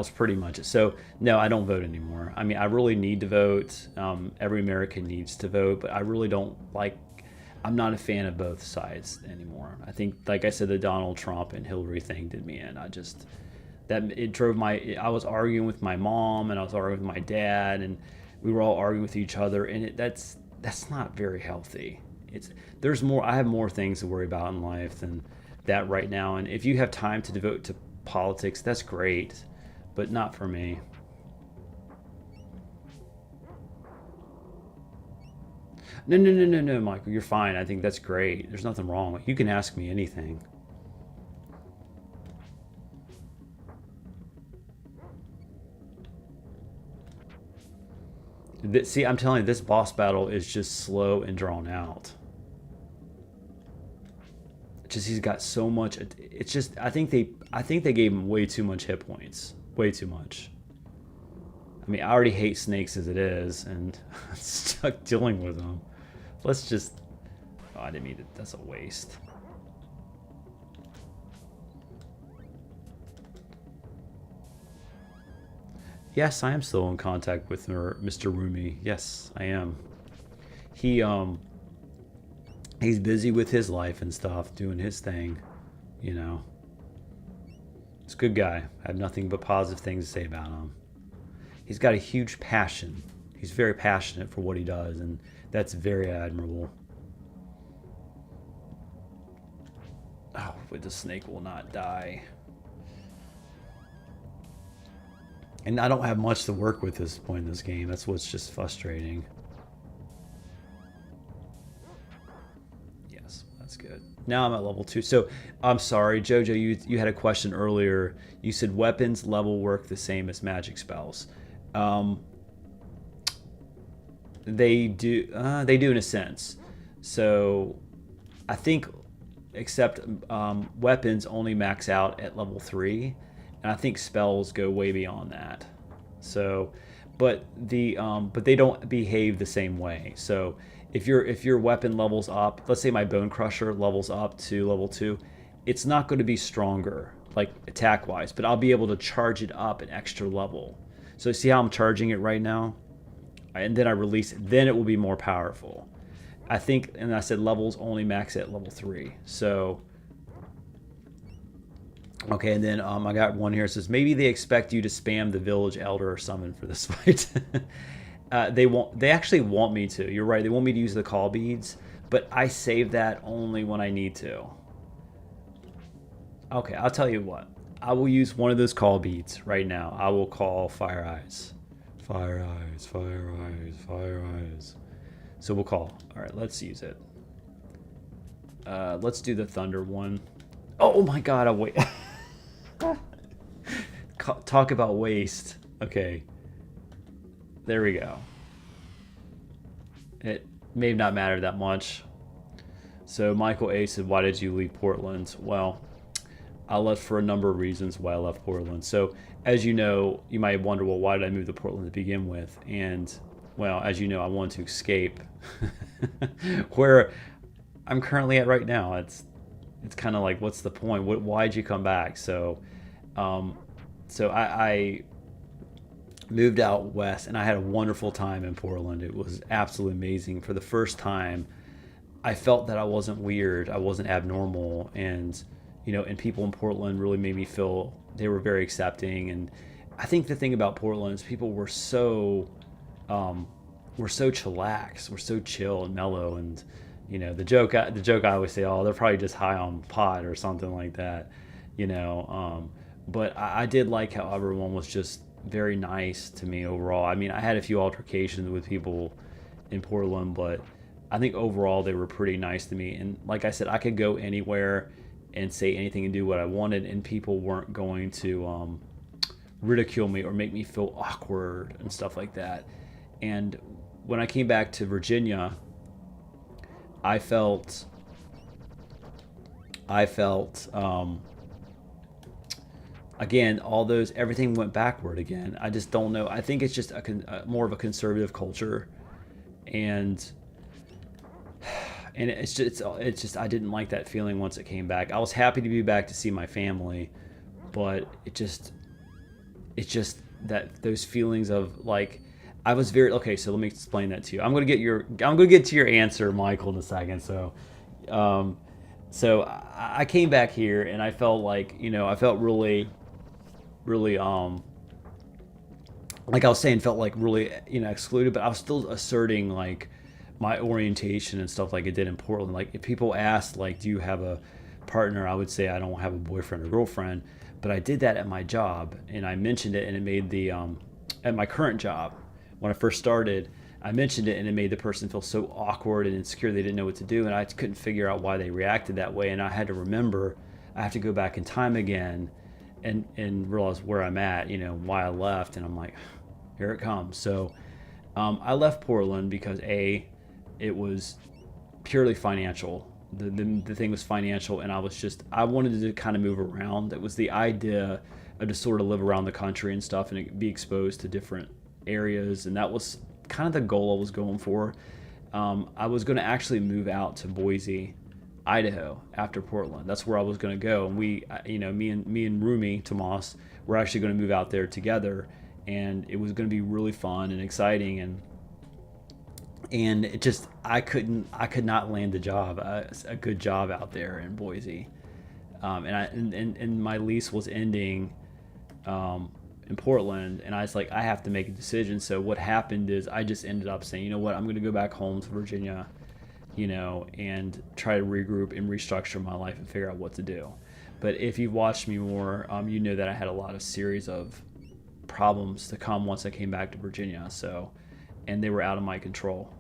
pretty much it. So no, I don't vote anymore. I mean, I really need to vote. Every American needs to vote, but I really don't like. I'm not a fan of both sides anymore. I think, like I said, the Donald Trump and Hillary thing did me in. I was arguing with my mom and I was arguing with my dad, and we were all arguing with each other, and that's not very healthy. I have more things to worry about in life than that right now. And if you have time to devote to politics, that's great, but not for me. No, Michael, you're fine. I think that's great. There's nothing wrong. You can ask me anything. See, I'm telling you, this boss battle is just slow and drawn out. He's got so much. It's just I think they gave him way too much hit points. Way too much. I mean, I already hate snakes as it is, and I'm stuck dealing with them. Let's just. Oh, I didn't mean it. That's a waste. Yes, I am still in contact with Mr. Rumi. Yes, I am. He he's busy with his life and stuff, doing his thing. You know, he's a good guy. I have nothing but positive things to say about him. He's got a huge passion. He's very passionate for what he does, and that's very admirable. Oh, but the snake will not die. And I don't have much to work with at this point in this game. That's what's just frustrating. Yes, that's good. Now I'm at level 2. So, I'm sorry, Jojo, you had a question earlier. You said weapons level work the same as magic spells. They do in a sense. So, I think, except weapons only max out at level 3. And I think spells go way beyond that. So, but they don't behave the same way. So if your weapon levels up, let's say my Bone Crusher levels up to level 2, it's not going to be stronger like attack wise, but I'll be able to charge it up an extra level. So see how I'm charging it right now, and then I release it. Then it will be more powerful. I think, and I said levels only max at level 3. So. Okay, and then I got one here. It says, maybe they expect you to spam the village elder or summon for this fight. They actually want me to. You're right. They want me to use the call beads, but I save that only when I need to. Okay, I'll tell you what. I will use one of those call beads right now. I will call Fire Eyes. Fire Eyes, Fire Eyes, Fire Eyes. So we'll call. All right, let's use it. Let's do the Thunder one. Oh my God, I wait. Talk about waste. Okay. There we go. It may not matter that much. So Michael A said, why did you leave Portland? Well, I left for a number of reasons why I left Portland. So as you know, you might wonder, well, why did I move to Portland to begin with? And well, as you know, I wanted to escape where I'm currently at right now. it's kind of like, what's the point? Why'd you come back? Um, so I moved out west, and I had a wonderful time in Portland. It was absolutely amazing. For the first time, I felt that I wasn't weird, I wasn't abnormal, and and people in Portland really made me feel they were very accepting. And I think the thing about Portland is people um, were so chillax, were so chill and mellow, and the joke I always say, oh, they're probably just high on pot or something like that, you know. But I did like how everyone was just very nice to me overall. I mean, I had a few altercations with people in Portland, but I think overall they were pretty nice to me. And like I said, I could go anywhere and say anything and do what I wanted, and people weren't going to ridicule me or make me feel awkward and stuff like that. And when I came back to Virginia, I felt I felt again, all those, everything went backward again. I just don't know. I think it's just a more of a conservative culture, and it's just I didn't like that feeling once it came back. I was happy to be back to see my family, but it's just that those feelings of like, I was very okay. So let me explain that to you. I'm gonna get to your answer, Michael, in a second. Um, so I came back here, and I felt like, I felt really like I was saying, felt like really, excluded, but I was still asserting like my orientation and stuff like it did in Portland. Like if people asked like, do you have a partner, I would say I don't have a boyfriend or girlfriend, but I did that at my job, and I mentioned it, and it made the at my current job when I first started. I mentioned it, and it made the person feel so awkward and insecure they didn't know what to do, and I couldn't figure out why they reacted that way. And I had to remember, I have to go back in time again and realize where I'm at, why I left. And I'm like, here it comes. So I left Portland because it was purely financial. The thing was financial, and I wanted to kind of move around. It was the idea of just sort of live around the country and stuff, and be exposed to different areas, and that was kind of the goal I was going for. I was going to actually move out to Boise, Idaho after Portland. That's where I was going to go, and me and Rumi Tomas were actually going to move out there together, and it was going to be really fun and exciting. And it just, I could not land a good job out there in Boise, and my lease was ending in Portland, and I was like, I have to make a decision. So what happened is I just ended up saying, you know what, I'm going to go back home to Virginia, and try to regroup and restructure my life and figure out what to do. But if you've watched me more, you know that I had a lot of series of problems to come once I came back to Virginia. So, and they were out of my control.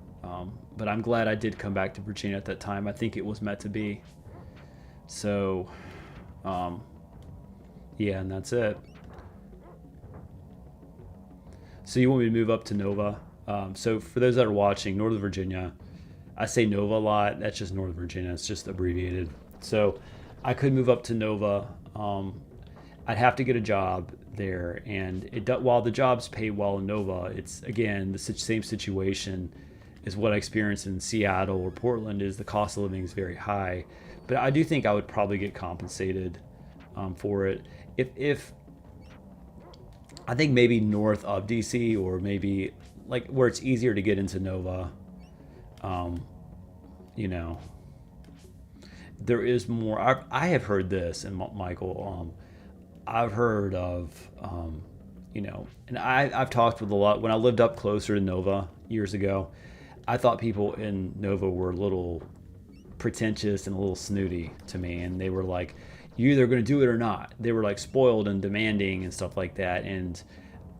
But I'm glad I did come back to Virginia at that time. I think it was meant to be. So, yeah, and that's it. So you want me to move up to Nova? So for those that are watching, Northern Virginia, I say Nova a lot. That's just Northern Virginia. It's just abbreviated. So I could move up to Nova. I'd have to get a job there, and while the jobs pay well in Nova, it's again the same situation as what I experienced in Seattle or Portland. Is the cost of living is very high, but I do think I would probably get compensated for it if I think maybe north of DC, or maybe like where it's easier to get into Nova. Um, you know, there is more. I have heard this, and Michael, I've heard of, and I've talked with a lot. When I lived up closer to Nova years ago, I thought people in Nova were a little pretentious and a little snooty to me, and they were like, "You're either going to do it or not." They were like spoiled and demanding and stuff like that. And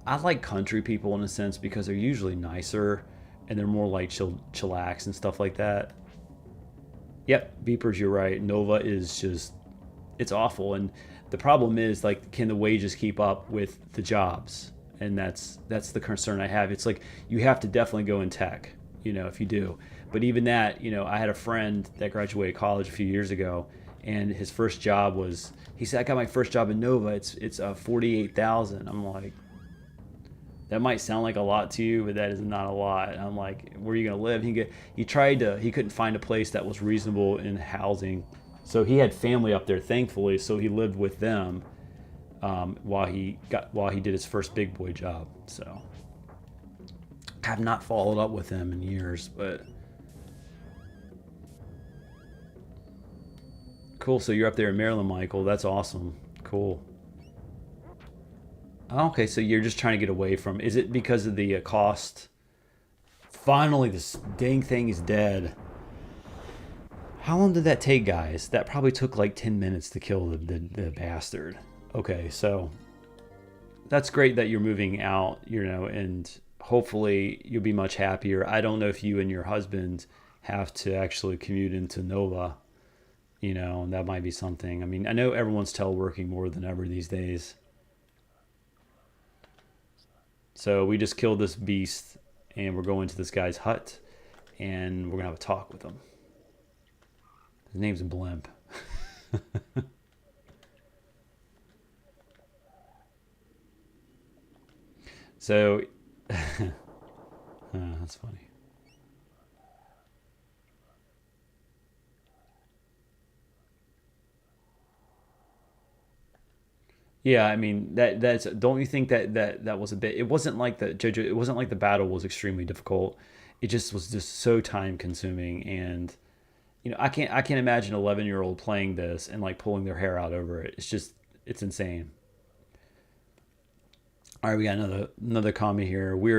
I like country people in a sense because they're usually nicer and they're more like chillax and stuff like that. Yep, beepers, you're right. Nova is just, it's awful. And the problem is, like, can the wages keep up with the jobs? And that's the concern I have. It's like you have to definitely go in tech, if you do. But even that, I had a friend that graduated college a few years ago, and his first job was, he said, I got my first job in Nova. It's 48,000. I'm like, that might sound like a lot to you, but that is not a lot. I'm like, where are you gonna live? He couldn't find a place that was reasonable in housing, So he had family up there, thankfully. So he lived with them while he did his first big boy job. So I have not followed up with him in years, but cool. So you're up there in Maryland, Michael. That's awesome. Cool. Okay, so you're just trying to get away from. Is it because of the cost? Finally, this dang thing is dead. How long did that take, guys? That probably took like 10 minutes to kill the bastard. Okay, so that's great that you're moving out, and hopefully you'll be much happier. I don't know if you and your husband have to actually commute into Nova, and that might be something. I mean, I know everyone's teleworking more than ever these days. So we just killed this beast and we're going to this guy's hut and we're going to have a talk with him. His name's Blimp. So, that's funny. Yeah, I mean that's. Don't you think that was a bit? It wasn't like the Jojo. It wasn't like the battle was extremely difficult. It just was just so time consuming, and I can't imagine an 11-year-old playing this and like pulling their hair out over it. It's insane. All right, we got another comment here. We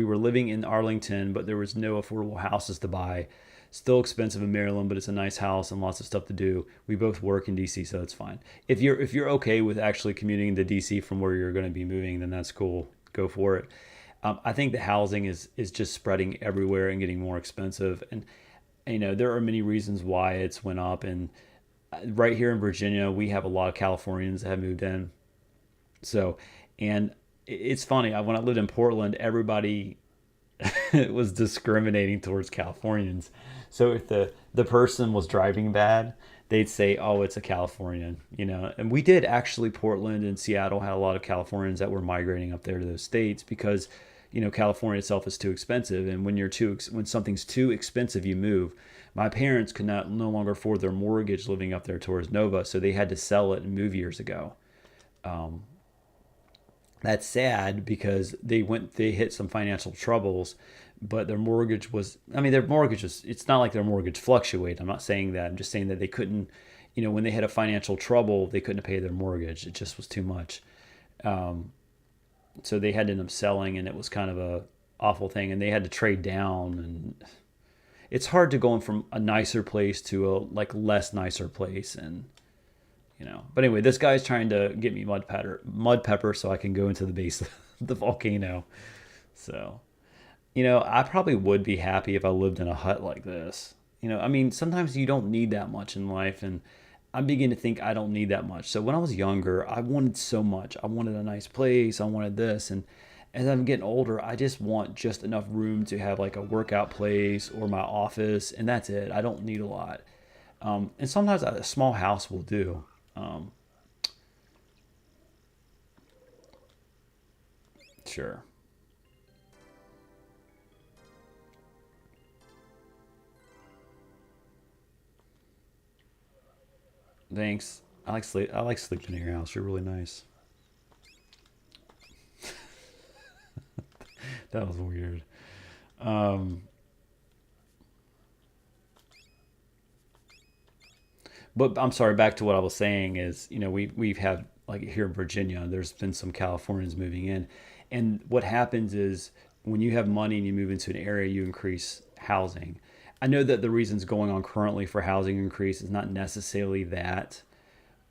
were living in Arlington, but there was no affordable houses to buy. Still expensive in Maryland, but it's a nice house and lots of stuff to do. We both work in DC, so it's fine. If you're okay with actually commuting to DC from where you're going to be moving, then that's cool. Go for it. I think the housing is just spreading everywhere and getting more expensive, and there are many reasons why it's went up. And right here in Virginia, we have a lot of Californians that have moved in. So, and it's funny. When I lived in Portland, everybody was discriminating towards Californians. So if the person was driving bad, they'd say, "Oh, it's a Californian," And we did actually. Portland and Seattle had a lot of Californians that were migrating up there to those states because, California itself is too expensive, and when something's too expensive, you move. My parents could not no longer afford their mortgage living up there towards Nova, so they had to sell it and move years ago. Um, that's sad because they hit some financial troubles, but their mortgage was, it's not like their mortgage fluctuated. I'm not saying that. I'm just saying that they couldn't, when they had a financial trouble, they couldn't pay their mortgage. It just was too much. Um, so they had to end up selling, and it was kind of a awful thing, and they had to trade down. And it's hard to go from a nicer place to a like less nicer place. And but anyway, this guy's trying to get me mud pepper so I can go into the base of the volcano. So, I probably would be happy if I lived in a hut like this. I mean, sometimes you don't need that much in life, and I'm beginning to think I don't need that much. So when I was younger, I wanted so much. I wanted a nice place. I wanted this, and as I'm getting older, I just want just enough room to have like a workout place or my office, and that's it. I don't need a lot. And sometimes a small house will do. Um, sure. Thanks. I like sleeping in your house. You're really nice. That was weird. Um, but I'm sorry. Back to what I was saying is, we've had like here in Virginia, there's been some Californians moving in, and what happens is when you have money and you move into an area, you increase housing. I know that the reasons going on currently for housing increase is not necessarily that,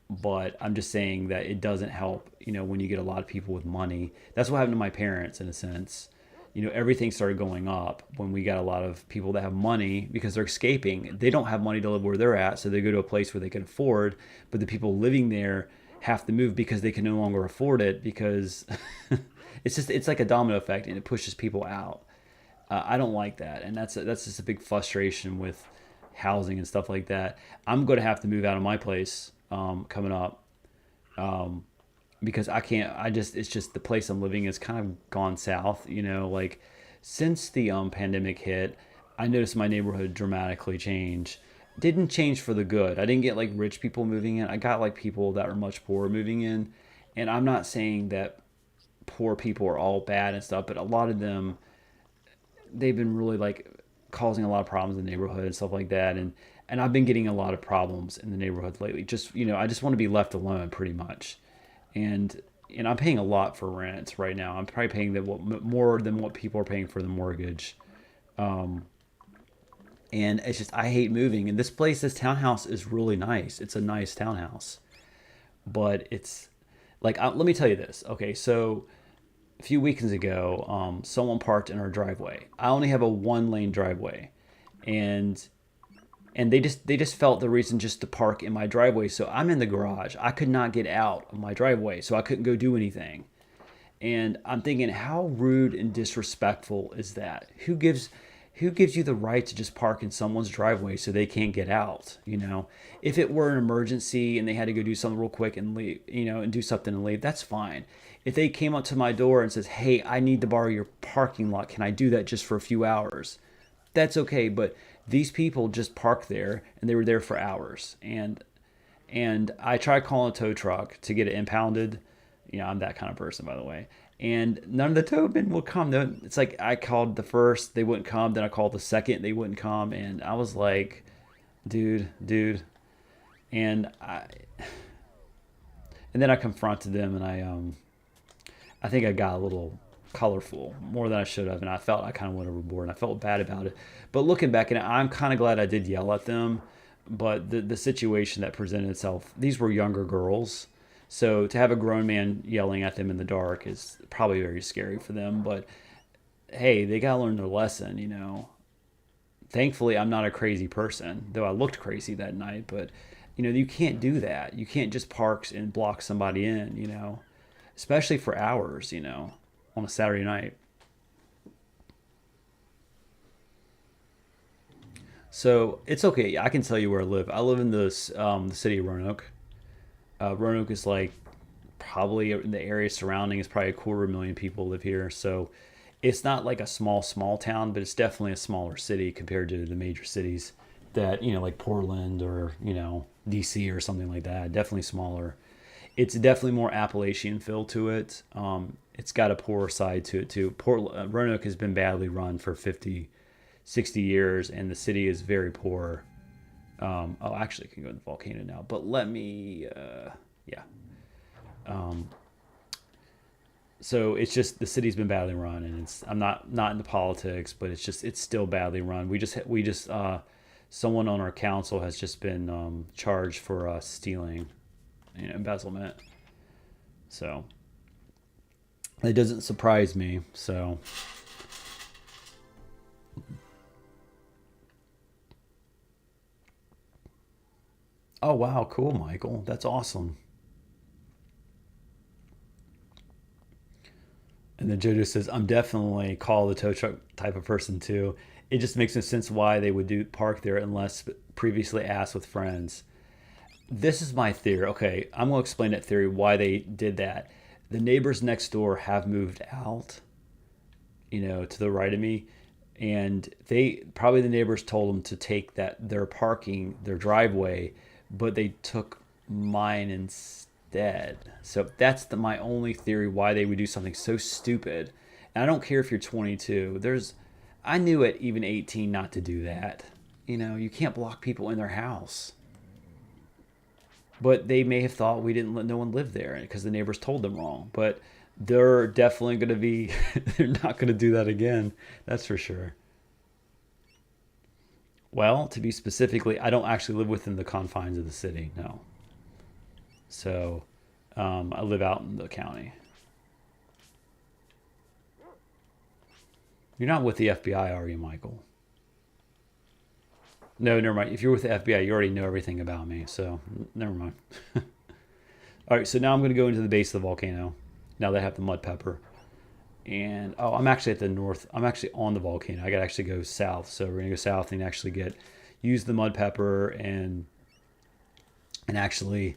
but I'm just saying that it doesn't help, when you get a lot of people with money. That's what happened to my parents in a sense. Everything started going up when we got a lot of people that have money because they're escaping. They don't have money to live where they're at, so they go to a place where they can afford, but the people living there have to move because they can no longer afford it because it's like a domino effect and it pushes people out. I don't like that, and that's just a big frustration with housing and stuff like that. I'm going to have to move out of my place coming up um, because I can't. It's just the place I'm living has kind of gone south. Like since the pandemic hit, I noticed my neighborhood dramatically change, didn't change for the good. I didn't get like rich people moving in. I got like people that are much poorer moving in. And I'm not saying that poor people are all bad and stuff, but a lot of them, they've been really like causing a lot of problems in the neighborhood and stuff like that. And I've been getting a lot of problems in the neighborhood lately. Just, I just want to be left alone pretty much. And and I'm paying a lot for rent right now. I'm probably paying more than what people are paying for the mortgage. And it's just I hate moving. And this townhouse is really nice. It's a nice townhouse, but it's like let me tell you this. Okay, so a few weekends ago, someone parked in our driveway. I only have a one lane driveway, and they just felt the reason just to park in my driveway. So I'm in the garage. I could not get out of my driveway, so I couldn't go do anything. And I'm thinking, how rude and disrespectful is that? Who gives you the right to just park in someone's driveway so they can't get out? If it were an emergency and they had to go do something real quick and leave, and do something and leave, that's fine. If they came up to my door and says, "Hey, I need to borrow your parking lot. Can I do that just for a few hours?" That's okay. But these people just parked there and they were there for hours. And I tried calling a tow truck to get it impounded. I'm that kind of person, by the way. And none of the tow men will come. It's like I called the first, they wouldn't come. Then I called the second, they wouldn't come. And I was like, dude. And then I confronted them, and I think I got a little colorful more than I should have, and I felt I kind of went overboard, and I felt bad about it. But looking back at it, I'm kind of glad I did yell at them. But the situation that presented itself, these were younger girls. So to have a grown man yelling at them in the dark is probably very scary for them. But hey, they got to learn their lesson. Thankfully, I'm not a crazy person, though I looked crazy that night. But, you can't do that. You can't just park and block somebody in, especially for hours, on a Saturday night. So it's okay. I can tell you where I live. I live in the city of Roanoke. Roanoke is like probably in the area surrounding is probably 250,000 people live here. So it's not like a small town, but it's definitely a smaller city compared to the major cities that, like Portland or, DC or something like that. Definitely smaller. It's definitely more Appalachian feel to it. It's got a poorer side to it too. Roanoke has been badly run for 50, 60 years, and the city is very poor. Actually, I can go to the volcano now, but let me, yeah. Um, so it's just the city's been badly run, and I'm not into politics, but it's still badly run. We just someone on our council has just been charged for stealing, embezzlement. So it doesn't surprise me. So oh wow, cool, Michael. That's awesome. And then Jojo says, I'm definitely call the tow truck type of person too. It just makes no sense why they would do park there unless previously asked with friends. This is my theory. Okay, I'm going to explain that theory, why they did that. The neighbors next door have moved out, to the right of me. And probably the neighbors told them to take their parking, their driveway, but they took mine instead. So that's my only theory why they would do something so stupid. And I don't care if you're 22. I knew at even 18 not to do that. You can't block people in their house. But they may have thought we didn't let no one live there because the neighbors told them wrong. But they're definitely going to be, they're not going to do that again. That's for sure. Well, to be specifically, I don't actually live within the confines of the city. No. So I live out in the county. You're not with the FBI, are you, Michael? No, never mind. If you're with the FBI, you already know everything about me. So never mind. All right, so now I'm going to go into the base of the volcano. Now that I have the mud pepper. And, I'm actually at the north. I'm actually on the volcano. I got to actually go south. So we're going to go south and actually use the mud pepper and actually,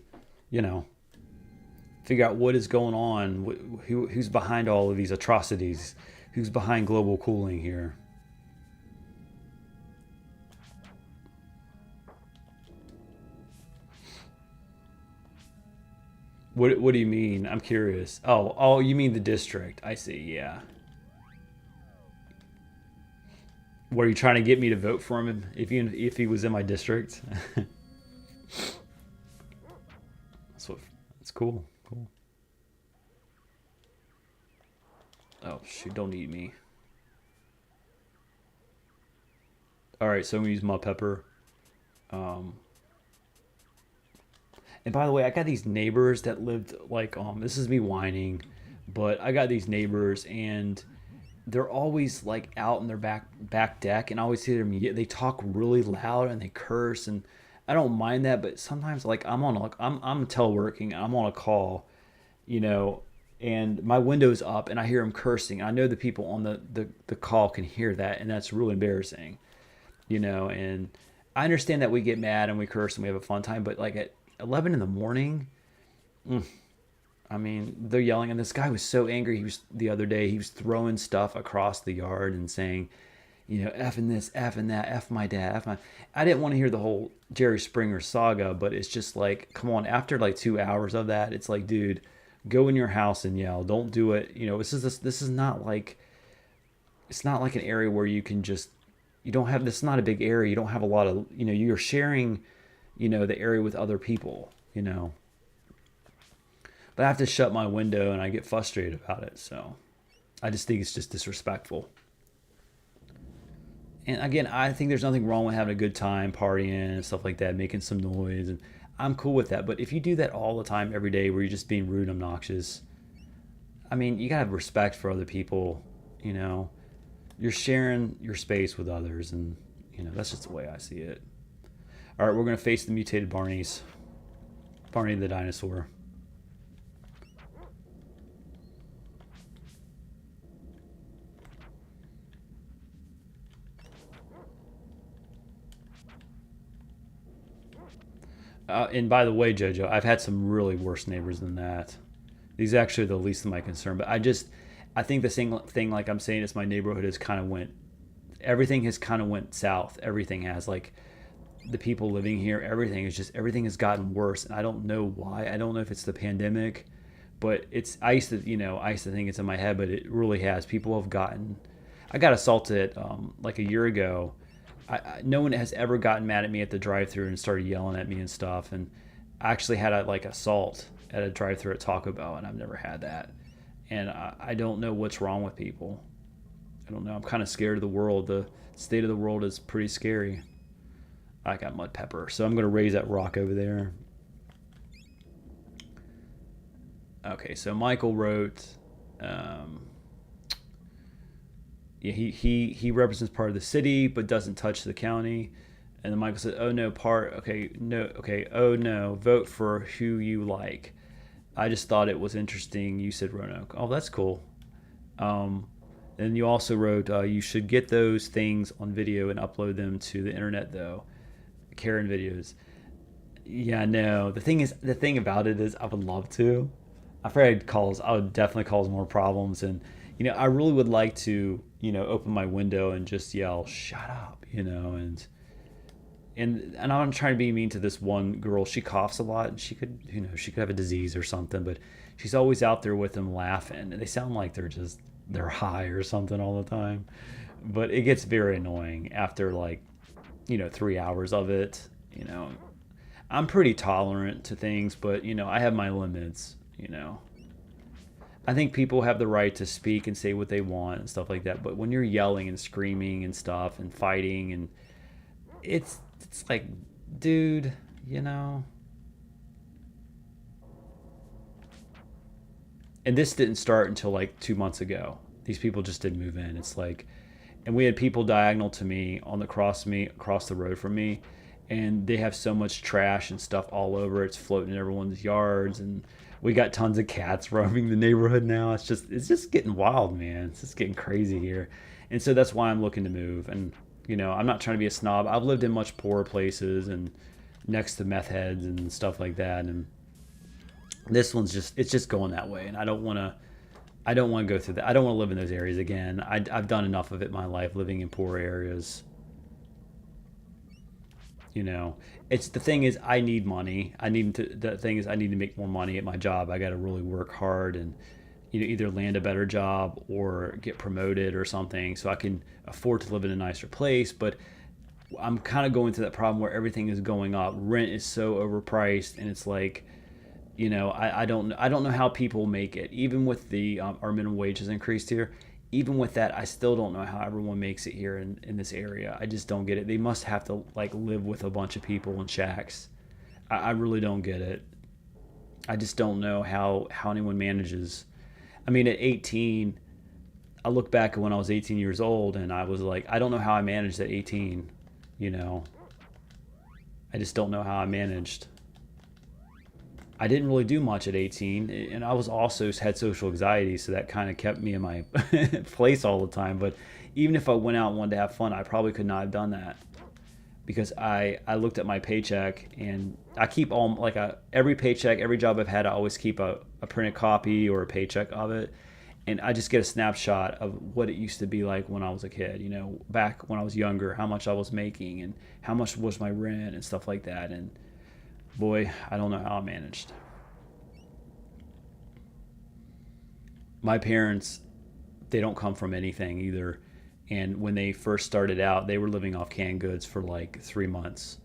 figure out what is going on. Who's behind all of these atrocities? Who's behind global cooling here? What do you mean? I'm curious. Oh, you mean the district? I see. Yeah. Were you trying to get me to vote for him if he was in my district? That's what. That's cool. Cool. Oh shoot! Don't eat me. All right, so I'm gonna use my pepper. Um, and by the way, I got these neighbors that lived like this is me whining, but I got these neighbors and they're always like out in their back deck, and I always see them. They talk really loud and they curse, and I don't mind that. But sometimes, like I'm teleworking, I'm on a call, you know, and my window's up, and I hear them cursing. I know the people on the call can hear that, and that's really embarrassing, you know. And I understand that we get mad and we curse and we have a fun time, but like at 11 in the morning, I mean, they're yelling, and this guy was so angry. He was the other day. He was throwing stuff across the yard and saying, you know, effing this, effing that, f my dad, f my. I didn't want to hear the whole Jerry Springer saga, but it's just like, come on. After like 2 hours of that, it's like, dude, go in your house and yell. Don't do it. You know, this is not like it's not like an area where you can just you don't have this is not a big area. You don't have a lot of you're sharing, the area with other people. But I have to shut my window and I get frustrated about it. So I just think it's just disrespectful. And again, I think there's nothing wrong with having a good time, partying and stuff like that, making some noise, and I'm cool with that. But if you do that all the time, every day, where you're just being rude, and obnoxious, I mean, you gotta have respect for other people. You know, you're sharing your space with others, and that's just the way I see it. All right, we're gonna face the mutated Barneys, Barney the dinosaur. And by the way, Jojo, I've had some really worse neighbors than that. These are actually the least of my concern. But I think the same thing, like I'm saying, is my neighborhood has kind of everything has kind of went south. Everything has, like, the people living here, everything has gotten worse. And I don't know why. I don't know if it's the pandemic, but I used to think it's in my head, but it really has. I got assaulted like a year ago. No one has ever gotten mad at me at the drive-thru and started yelling at me and stuff. And I actually had a like assault at a drive-thru at Taco Bell, and I've never had that. And I don't know what's wrong with people. I don't know. I'm kind of scared of the world. The state of the world is pretty scary. I got mud pepper, so I'm gonna raise that rock over there. Okay, so Michael wrote. Um, yeah, he represents part of the city but doesn't touch the county. And then Michael said, "Oh no, part okay, no, okay, oh no, vote for who you like. I just thought it was interesting. You said Roanoke. Oh, that's cool." Um, and you also wrote, "You should get those things on video and upload them to the internet, though." Karen videos. Yeah, no. The thing about it is, I would love to. I would definitely cause more problems, and I really would like to, open my window and just yell, "Shut up," and I'm not trying to be mean to this one girl. She coughs a lot, and she could have a disease or something, but she's always out there with them laughing, and they sound like they're high or something all the time. But it gets very annoying after, like, 3 hours of it. I'm pretty tolerant to things, but I have my limits. I think people have the right to speak and say what they want and stuff like that. But when you're yelling and screaming and stuff and fighting, and it's like, dude, you know. And this didn't start until like 2 months ago. These people just didn't move in. It's like, and we had people diagonal to me across the road from me, and they have so much trash and stuff all over. It's floating in everyone's yards, and we got tons of cats roaming the neighborhood now. It's just getting wild, man. It's just getting crazy here, and so that's why I'm looking to move. And I'm not trying to be a snob. I've lived in much poorer places and next to meth heads and stuff like that, and this one's just going that way, and I don't want to go through that. I don't want to live in those areas again. I've done enough of it in my life, living in poor areas. You know, it's the thing is I need money. The thing is I need to make more money at my job. I got to really work hard and either land a better job or get promoted or something so I can afford to live in a nicer place. But I'm kind of going through that problem where everything is going up. Rent is so overpriced, and it's like, I don't know how people make it. Even with the our minimum wage has increased here. Even with that, I still don't know how everyone makes it here in this area. I just don't get it. They must have to like live with a bunch of people in shacks. I really don't get it. I just don't know how anyone manages. I mean, at 18, I look back at when I was 18 years old, and I was like, I don't know how I managed at 18. You know, I just don't know how I managed. I didn't really do much at 18, and I was also had social anxiety, so that kind of kept me in my place all the time. But even if I went out and wanted to have fun, I probably could not have done that because I looked at my paycheck, and I keep all like every paycheck, every job I've had, I always keep a printed copy or a paycheck of it, and I just get a snapshot of what it used to be like when I was a kid. Back when I was younger, how much I was making and how much was my rent and stuff like that. And boy, I don't know how I managed. My parents, they don't come from anything either. And when they first started out, they were living off canned goods for like 3 months.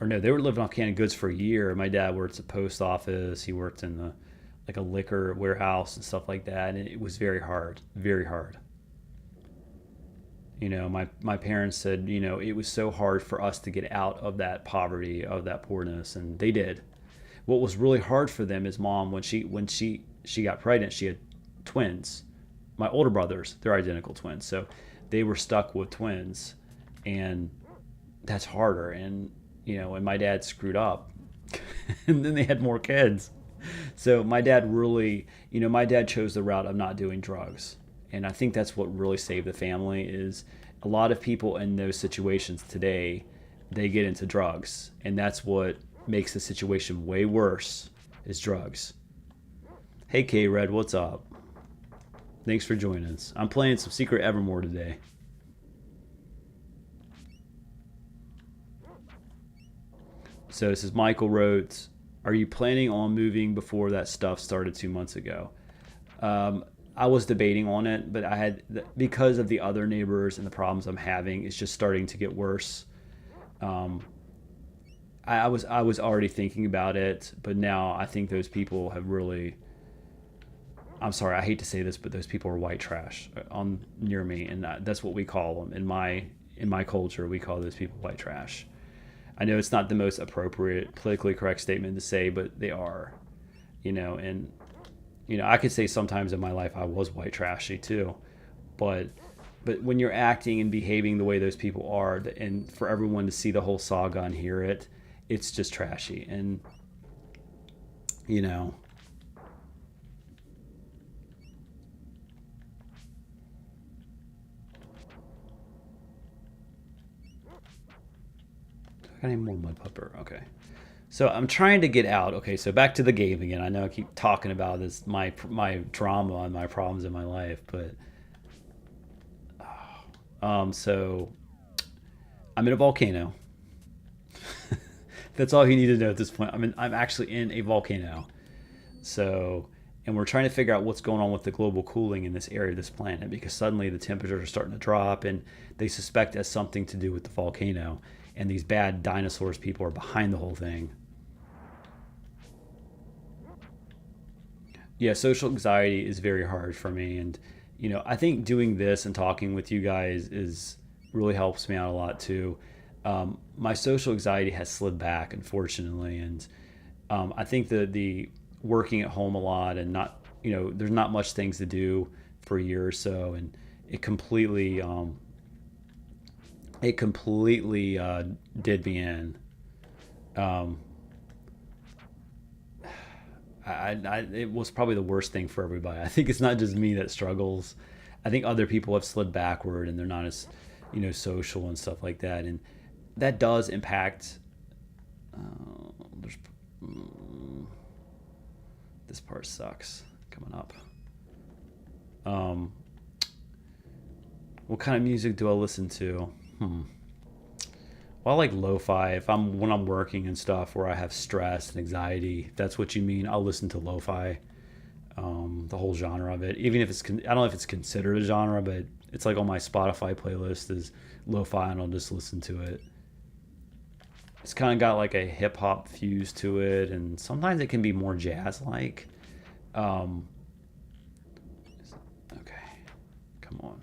Or no, they were living off canned goods for a year. My dad worked at the post office. He worked in the like a liquor warehouse and stuff like that. And it was very hard, very hard. My parents said, it was so hard for us to get out of that poverty, of that poorness, and they did. What was really hard for them is mom when she got pregnant, she had twins. My older brothers, they're identical twins, so they were stuck with twins, and that's harder. And my dad screwed up, and then they had more kids. So my dad chose the route of not doing drugs, and I think that's what really saved the family. Is a lot of people in those situations today, they get into drugs, and that's what makes the situation way worse. Is drugs. Hey K Red, what's up? Thanks for joining us. I'm playing some Secret Evermore today. So this is Michael wrote, are you planning on moving before that stuff started 2 months ago? I was debating on it, but because of the other neighbors and the problems I'm having, it's just starting to get worse. Um, I was already thinking about it, but now I think those people have really. I'm sorry, I hate to say this, but those people are white trash on near me, and that's what we call them in my culture. We call those people white trash. I know it's not the most appropriate, politically correct statement to say, but they are. And I could say sometimes in my life I was white trashy too, but when you're acting and behaving the way those people are, and for everyone to see the whole saga and hear it, it's just trashy. And you know, I need more mud pupper. Okay. So I'm trying to get out. Okay, so back to the game again. I know I keep talking about this, my drama and my problems in my life, but so I'm in a volcano. That's all you need to know at this point. I'm actually in a volcano. So, and we're trying to figure out what's going on with the global cooling in this area of this planet because suddenly the temperatures are starting to drop, and they suspect it has something to do with the volcano. And these bad dinosaurs people are behind the whole thing. Yeah, social anxiety is very hard for me, and I think doing this and talking with you guys is really helps me out a lot too. My social anxiety has slid back, unfortunately, and I think the working at home a lot and not there's not much things to do for a year or so, and it completely did me in. Um, it was probably the worst thing for everybody. I think it's not just me that struggles. I think other people have slid backward and they're not as, social and stuff like that, and that does impact. There's, mm, this part sucks coming up. Um, what kind of music do I listen to? Well, I like lo-fi. If I'm when I'm working and stuff where I have stress and anxiety, if that's what you mean, I'll listen to lo-fi. The whole genre of it, even if I don't know if it's considered a genre, but it's like on my Spotify playlist is lo-fi, and I'll just listen to it. It's kind of got like a hip hop fuse to it, and sometimes it can be more jazz like. Um, okay, come on.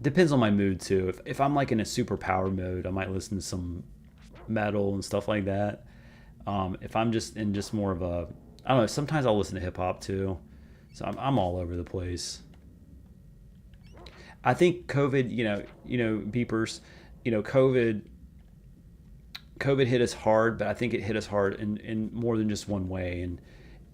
Depends on my mood too. If I'm like in a super power mode, I might listen to some metal and stuff like that. If I'm just in just more of a, I don't know. Sometimes I'll listen to hip hop too. So I'm all over the place. I think COVID, beepers, COVID hit us hard, but I think it hit us hard in more than just one way, and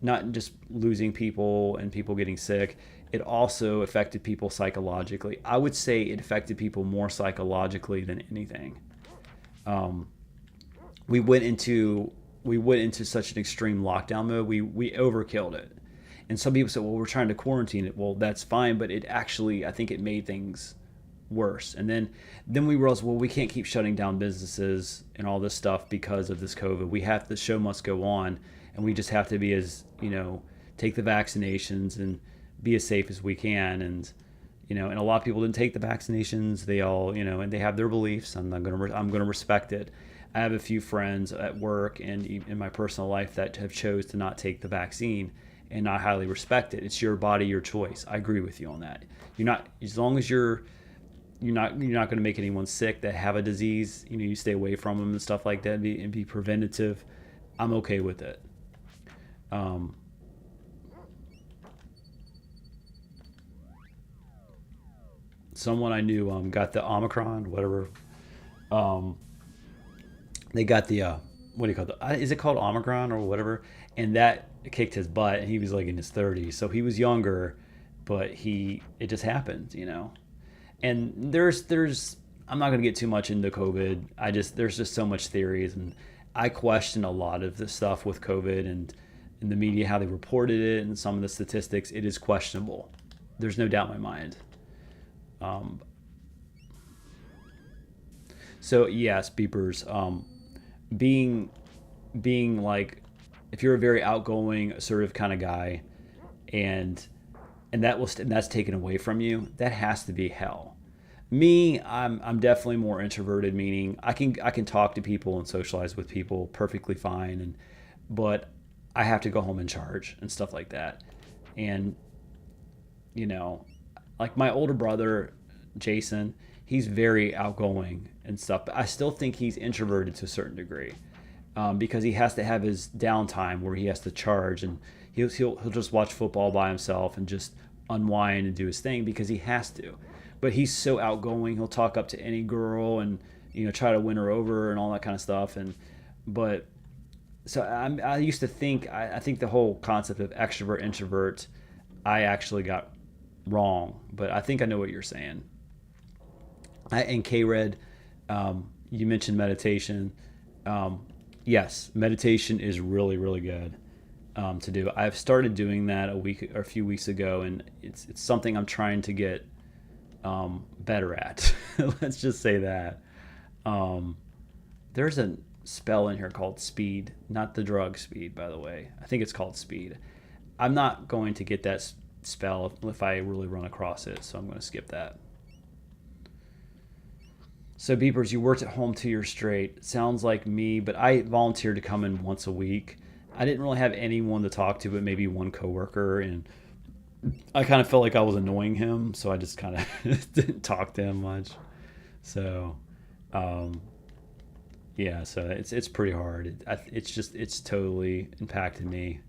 not just losing people and people getting sick. It also affected people psychologically. I would say it affected people more psychologically than anything. Um, we went into such an extreme lockdown mode. We overkilled it. And some people said, well, we're trying to quarantine it. Well, that's fine, but it actually, I think it made things worse. And then we realized, well, we can't keep shutting down businesses and all this stuff because of this COVID. We have, the show must go on, and we just have to be as, take the vaccinations and be as safe as we can. And a lot of people didn't take the vaccinations. They all, and they have their beliefs. I'm gonna respect it. I have a few friends at work and in my personal life that have chose to not take the vaccine, and I highly respect it. It's your body, your choice. I agree with you on that. You're not, as long as you're not going to make anyone sick that have a disease. You stay away from them and stuff like that, and be preventative. I'm okay with it. Um, Someone I knew got the Omicron, whatever. Um, they got the what do you call it? Is it called Omicron or whatever? And that kicked his butt, and he was like in his 30s, so he was younger, but it just happened. And there's I'm not going to get too much into COVID. There's just so much theories, and I question a lot of the stuff with COVID and in the media, how they reported it, and some of the statistics. It is questionable. There's no doubt in my mind. Um, so yes, beepers. Being being like, if you're a very outgoing, assertive kind of guy, and and that's taken away from you, that has to be hell. Me, I'm definitely more introverted, meaning I can talk to people and socialize with people perfectly fine, but I have to go home and charge and stuff like that. And you know, like my older brother, Jason, he's very outgoing and stuff, but I still think he's introverted to a certain degree, because he has to have his downtime where he has to charge, and he'll just watch football by himself and just unwind and do his thing because he has to. But he's so outgoing; he'll talk up to any girl and try to win her over and all that kind of stuff. But so I used to think, I think the whole concept of extrovert introvert, I actually got wrong, but I think I know what you're saying. And K-Red, you mentioned meditation. Um, yes, meditation is really, really good, to do. I've started doing that a few weeks ago, and it's something I'm trying to get, better at. Let's just say that. Um, there's a spell in here called speed, not the drug speed, by the way. I think it's called speed. I'm not going to get that spell if I really run across it, so I'm going to skip that. So, Beepers, you worked at home 2 years straight. Sounds like me, but I volunteered to come in once a week. I didn't really have anyone to talk to, but maybe one coworker, and I kind of felt like I was annoying him, so I just kind of didn't talk to him much. So, um, yeah, so it's pretty hard. It's totally impacted me.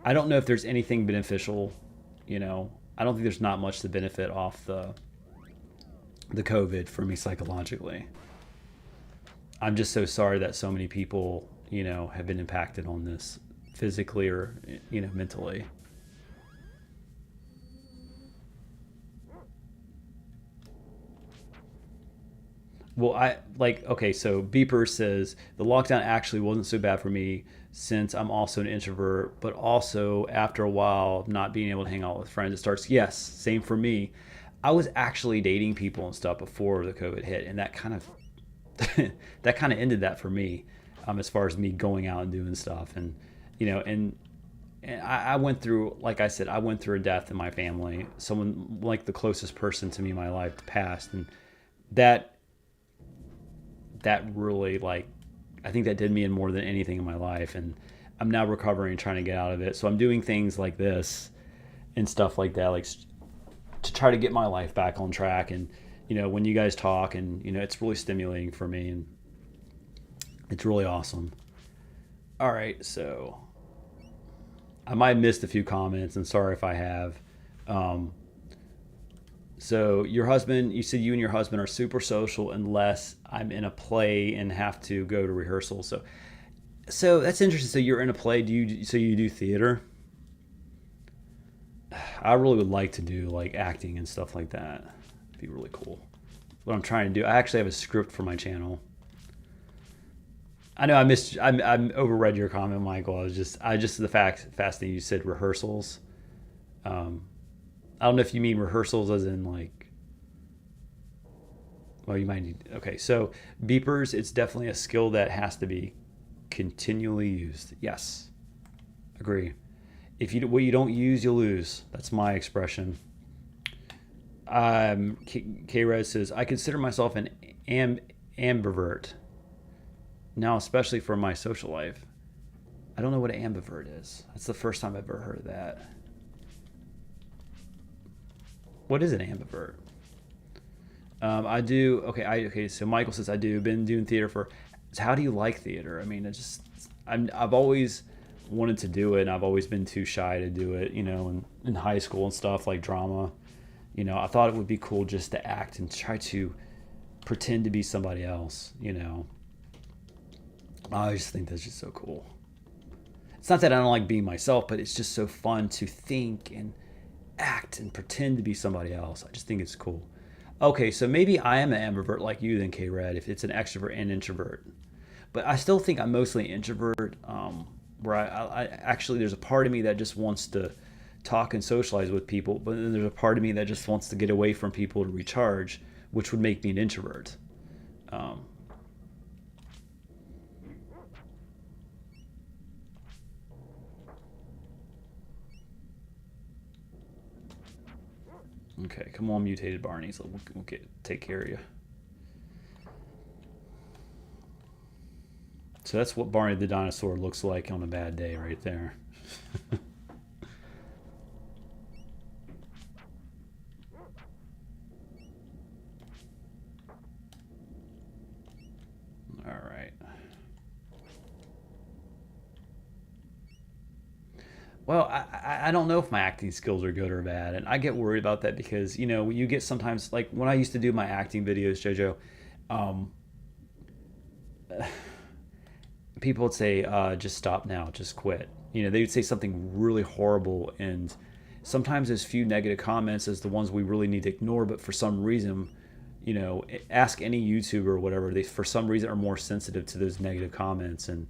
I don't know if there's anything beneficial. I don't think there's not much to benefit off the COVID for me psychologically. I'm just so sorry that so many people, have been impacted on this physically or mentally. Well, I like, okay, so Beeper says the lockdown actually wasn't so bad for me since I'm also an introvert, but also after a while of not being able to hang out with friends, it starts, yes, same for me. I was actually dating people and stuff before the COVID hit, and that kind of that kind of ended that for me, as far as me going out and doing stuff, and you know, and I went through, like I said, I went through a death in my family. Someone like the closest person to me in my life passed, and that that really, like, I think that did me in more than anything in my life, and I'm now recovering and trying to get out of it. So I'm doing things like this and stuff like that, like to try to get my life back on track. And when you guys talk, and it's really stimulating for me, and it's really awesome. All right, so I might have missed a few comments, and sorry if I have. Um, so your husband, you said you and your husband are super social unless I'm in a play and have to go to rehearsal. So that's interesting. So you're in a play. So you do theater? I really would like to do like acting and stuff like that. It'd be really cool. What I'm trying to do, I actually have a script for my channel. I know I overread your comment, Michael. I just the fast thing you said rehearsals. Um, I don't know if you mean rehearsals as in like, well, you might need, okay. So beepers, it's definitely a skill that has to be continually used. Yes, agree. If you what you don't use, you lose. That's my expression. K-Red says, I consider myself an ambivert now, especially for my social life. I don't know what an ambivert is. That's the first time I've ever heard of that. What is an ambivert? I do. Okay. So Michael says I do. Been doing theater for. So how do you like theater? I mean, I've always wanted to do it, and I've always been too shy to do it. In high school and stuff like drama. I thought it would be cool just to act and try to pretend to be somebody else. I just think that's just so cool. It's not that I don't like being myself, but it's just so fun to think and act and pretend to be somebody else. I just think it's cool. Okay, so maybe I am an ambivert like you then, K-Red, if it's an extrovert and introvert. But I still think I'm mostly an introvert, where I actually, there's a part of me that just wants to talk and socialize with people, but then there's a part of me that just wants to get away from people to recharge, which would make me an introvert. Um, okay, come on, mutated Barney, so we'll take care of you. So that's what Barney the dinosaur looks like on a bad day right there. All right. Well, I don't know if my acting skills are good or bad, and I get worried about that because you get sometimes, like when I used to do my acting videos, JoJo, um, people would say, "Just stop now, just quit." They would say something really horrible, and sometimes as few negative comments as the ones we really need to ignore. But for some reason, ask any YouTuber or whatever, they for some reason are more sensitive to those negative comments, and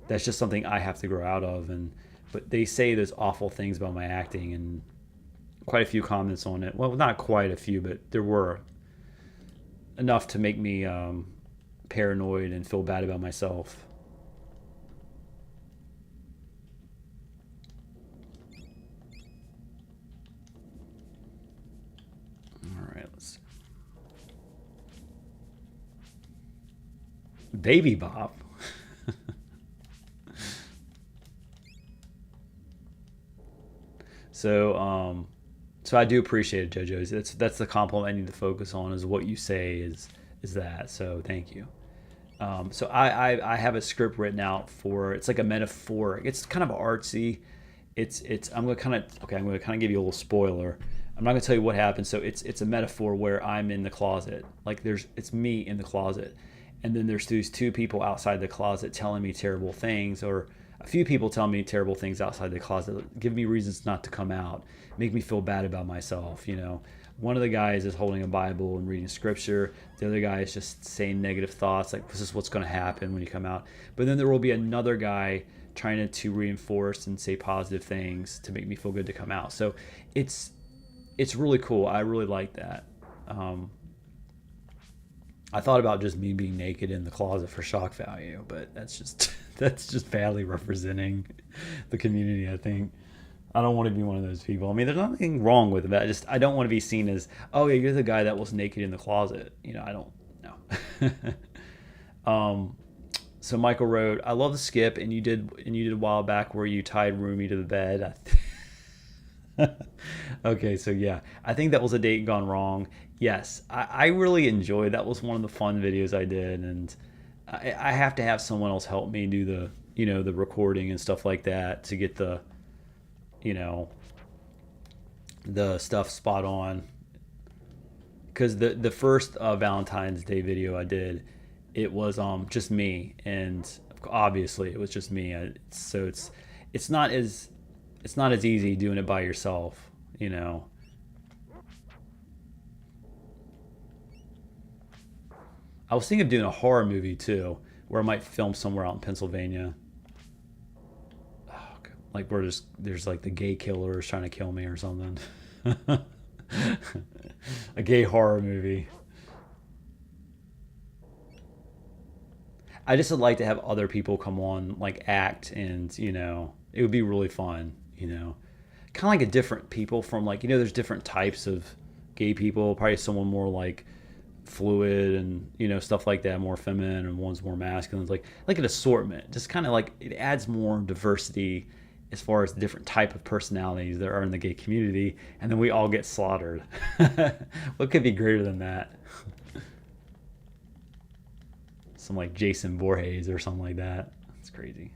that's just something I have to grow out of. And but they say those awful things about my acting, and quite a few comments on it. Well, not quite a few, but there were enough to make me paranoid and feel bad about myself. All right, let's Baby Bop. So, so I do appreciate it, JoJo. That's the compliment I need to focus on, is what you say is that. So thank you. So I have a script written out for, it's like a metaphor. It's kind of artsy. It's I'm gonna kind of, okay, I'm gonna kind of give you a little spoiler. I'm not gonna tell you what happens. So it's a metaphor where I'm in the closet. Like it's me in the closet, and then there's these two people outside the closet telling me terrible things, or a few people tell me terrible things outside the closet, give me reasons not to come out, make me feel bad about myself. One of the guys is holding a Bible and reading scripture. The other guy is just saying negative thoughts, like this is what's going to happen when you come out. But then there will be another guy trying to reinforce and say positive things to make me feel good to come out. So it's it's really cool. I really like that. Um, I thought about just me being naked in the closet for shock value, but that's just that's just badly representing the community. I think I don't want to be one of those people. I mean, there's nothing wrong with it. But I don't want to be seen as, oh yeah, you're the guy that was naked in the closet. I don't know. So Michael wrote, I love the skip, and you did a while back where you tied Rumi to the bed. Okay, so yeah, I think that was a date gone wrong. Yes, I really enjoyed that. Was one of the fun videos I did, and I have to have someone else help me do the recording and stuff like that to get you know the stuff spot on. Because the first Valentine's Day video I did, it was just me, and obviously it was just me. So it's not as it's not as easy doing it by yourself, you know. I was thinking of doing a horror movie too, where I might film somewhere out in Pennsylvania. Oh, like where there's like the gay killer is trying to kill me or something. A gay horror movie. I just would like to have other people come on, like act, and it would be really fun. Kind of like a different people from, like, there's different types of gay people. Probably someone more like fluid and stuff like that, more feminine, and one's more masculine. It's like an assortment, just kind of like it adds more diversity as far as the different type of personalities there are in the gay community, and then we all get slaughtered. What could be greater than that? Some like Jason Voorhees or something like that. That's crazy.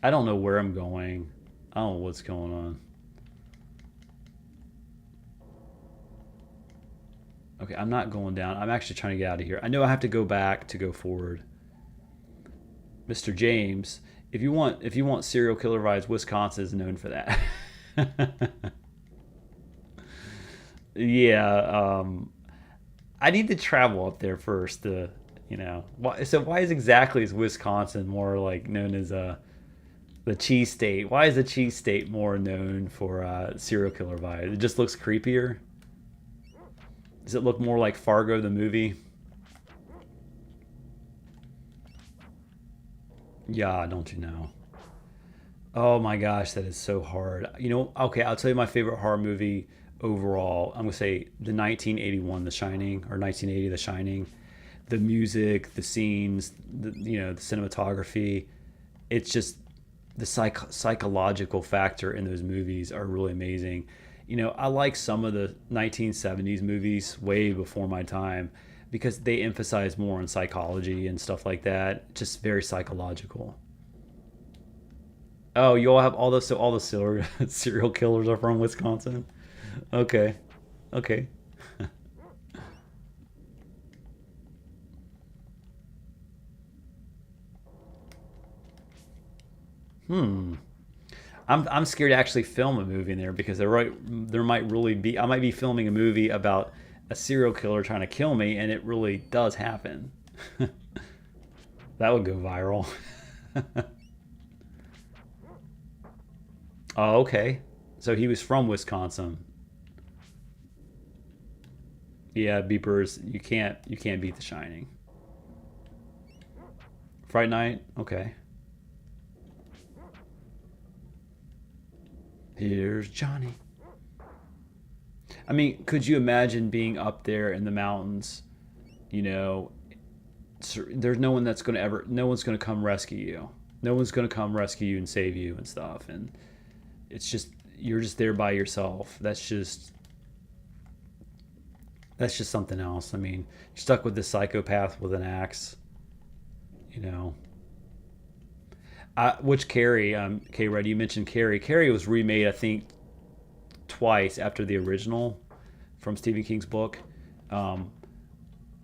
I don't know where I'm going. I don't know what's going on. Okay, I'm not going down. I'm actually trying to get out of here. I know I have to go back to go forward. Mr. James, if you want serial killer vibes, Wisconsin is known for that. Yeah, I need to travel up there first. Why is Wisconsin more like known as the cheese state? Why is the cheese state more known for serial killer vibes? It just looks creepier. Does it look more like Fargo the movie? Yeah, don't you know? Oh my gosh, that is so hard. Okay, I'll tell you my favorite horror movie overall. I'm gonna say the 1981 The Shining, or 1980 The Shining. The music, the scenes, the cinematography. It's just the psychological factor in those movies are really amazing. I like some of the 1970s movies way before my time because they emphasize more on psychology and stuff like that. Just very psychological. Oh, you all have all the serial killers are from Wisconsin. Okay, okay. Hmm. I'm scared to actually film a movie in there because there might really be I might be filming a movie about a serial killer trying to kill me, and it really does happen. That would go viral. Oh, okay. So he was from Wisconsin. Yeah, beepers. You can't beat The Shining. Fright Night. Okay. Here's Johnny. I mean, could you imagine being up there in the mountains? You know, there's no one's going to come rescue you. No one's going to come rescue you and save you and stuff. And it's just, you're just there by yourself. That's just something else. I mean, you're stuck with this psychopath with an axe, you know. Which Carrie, K Red, you mentioned Carrie. Carrie was remade, I think, twice after the original from Stephen King's book. Um,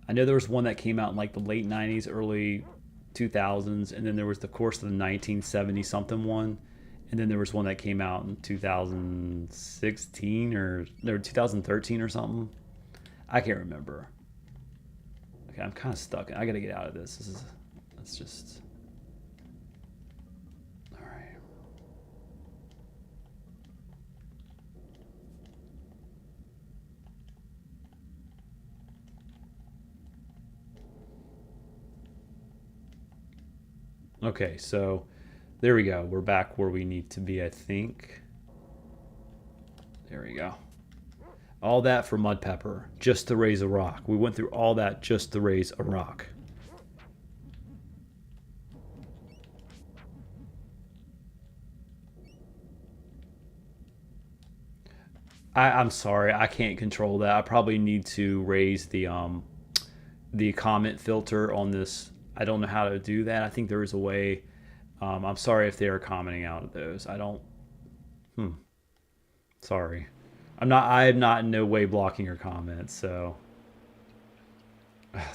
I know there was one that came out in like the late '90s, early 2000s, and then there was, of course, the 1970 something one, and then there was one that came out in 2016 or no 2013 or something. I can't remember. Okay, I'm kind of stuck. I got to get out of this. That's just all right. Okay, so there we go. We're back where we need to be, I think. There we go. All that for mud pepper, just to raise a rock. We went through all that just to raise a rock. I'm sorry, I can't control that. I probably need to raise the comment filter on this. I don't know how to do that. I think there is a way. I'm sorry if they are commenting out of those. I don't. Hmm. Sorry. I'm not. I am not in no way blocking your comments. So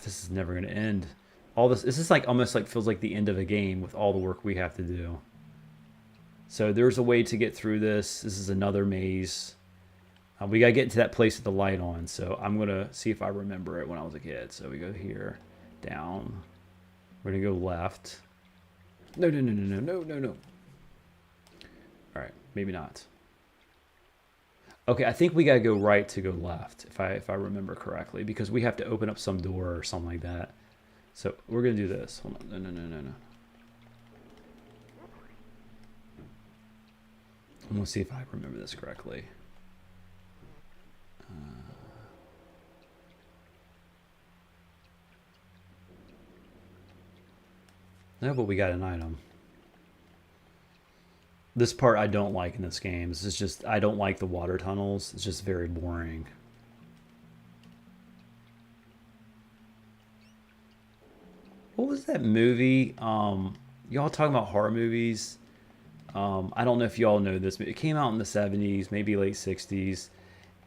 this is never going to end. All this. This is like almost like feels like the end of a game with all the work we have to do. So there's a way to get through this. This is another maze. We got to get into that place with the light on. So I'm going to see if I remember it when I was a kid. So we go here, down. We're going to go left. No, no, no, no, no, no, no, no. All right, maybe not. Okay, I think we got to go right to go left, if I remember correctly, because we have to open up some door or something like that. So we're going to do this. Hold on. No, no, no, no, no. I'm going to see if I remember this correctly. No, but we got an item. This part I don't like in this game. This is just, I don't like the water tunnels. It's just very boring. What was that movie? Y'all talking about horror movies? I don't know if y'all know this, but it came out in the 70s, maybe late 60s.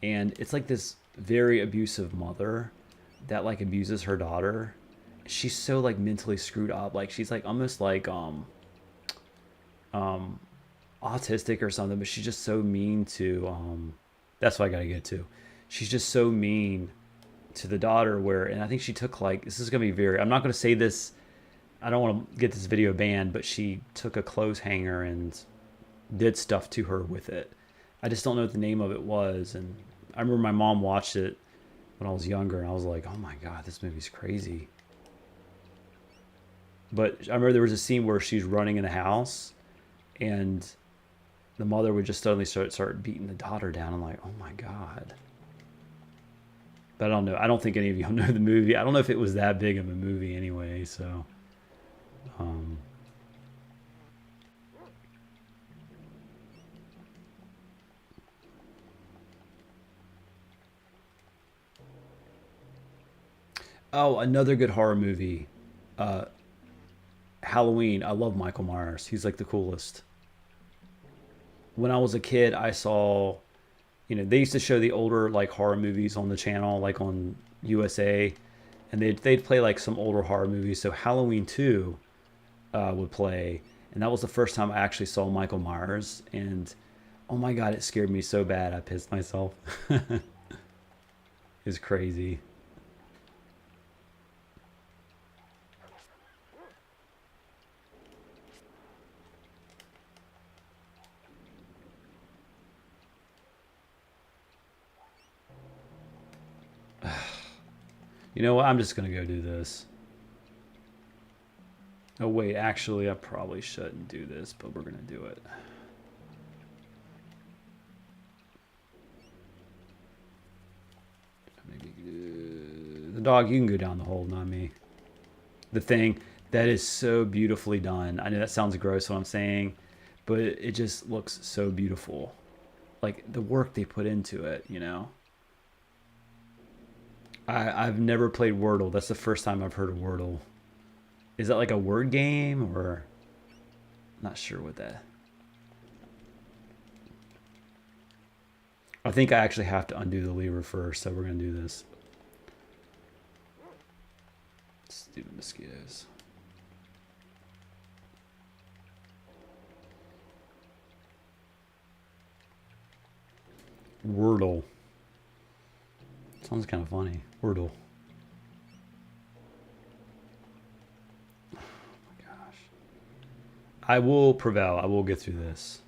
And it's like this very abusive mother that like abuses her daughter. She's so like mentally screwed up. Like she's like almost like um autistic or something, but she's just so mean to that's what I gotta get to. She's just so mean to the daughter where, and I think she took like, this is gonna be very, I'm not gonna say this, I don't want to get this video banned, but she took a clothes hanger and did stuff to her with it. I just don't know what the name of it was. And I remember my mom watched it when I was younger and I was like, oh my God, this movie's crazy. But I remember there was a scene where she's running in the house and the mother would just suddenly start beating the daughter down. I'm like, oh my God. But I don't know. I don't think any of y'all know the movie. I don't know if it was that big of a movie anyway. So, um, oh, another good horror movie. Uh, Halloween. I love Michael Myers. He's like the coolest. When I was a kid, I saw, they used to show the older like horror movies on the channel, like on USA, and they'd play like some older horror movies. So Halloween 2 would play, and that was the first time I actually saw Michael Myers, and oh my God, it scared me so bad I pissed myself. It's crazy. You know what? I'm just gonna go do this. Oh wait, actually, I probably shouldn't do this, but we're gonna do it. Maybe the dog. You can go down the hole, not me. The thing that is so beautifully done. I know that sounds gross what I'm saying, but it just looks so beautiful. Like the work they put into it. I've never played Wordle. That's the first time I've heard of Wordle. Is that like a word game or not sure what that? I think I actually have to undo the lever first, so we're gonna do this. Stupid mosquitoes. Wordle. Sounds kind of funny. Wordle. Oh my gosh. I will prevail. I will get through this.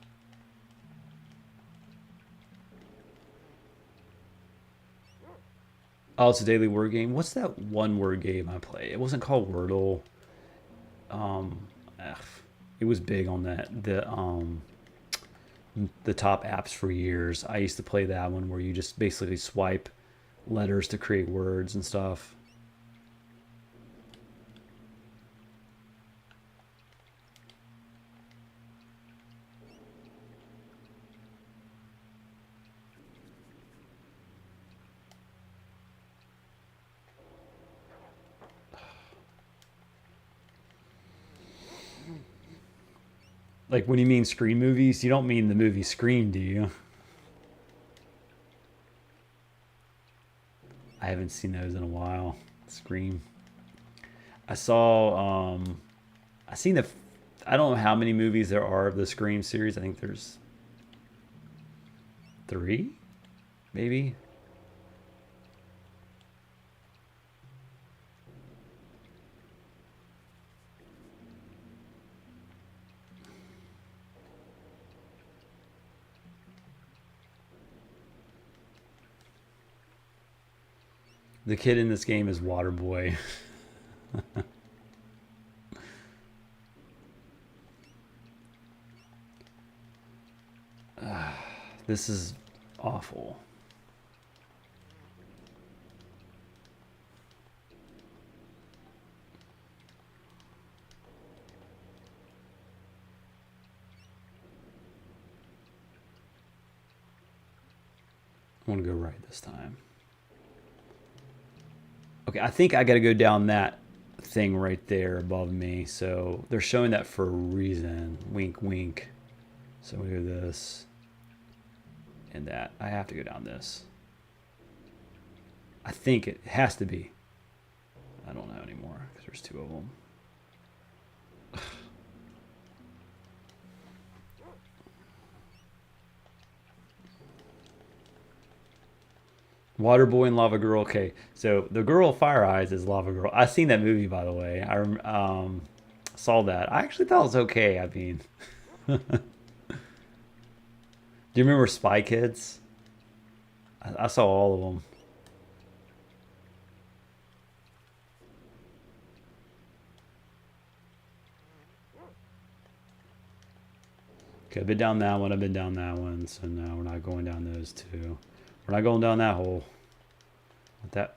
Oh, it's a daily word game. What's that one word game I play? It wasn't called Wordle. Um, ugh, it was big on the top apps for years. I used to play that one where you just basically swipe letters to create words and stuff. Like, when you mean Scream movies, you don't mean the movie Scream, do you? I haven't seen those in a while. Scream. I saw. I seen the. I don't know how many movies there are of the Scream series. I think there's three, maybe. The kid in this game is Waterboy. This is awful. I want to go right this time. Okay, I think I got to go down that thing right there above me. So they're showing that for a reason. Wink, wink. So we do this and that. I have to go down this. I think it has to be. I don't know anymore because there's two of them. Waterboy and Lava Girl. Okay, so the girl Fire Eyes is Lava Girl. I seen that movie, by the way. I saw that. I actually thought it was okay. I mean, do you remember Spy Kids? I saw all of them. Okay, I've been down that one. I've been down that one. So no, we're not going down those two. We're not going down that hole. With that.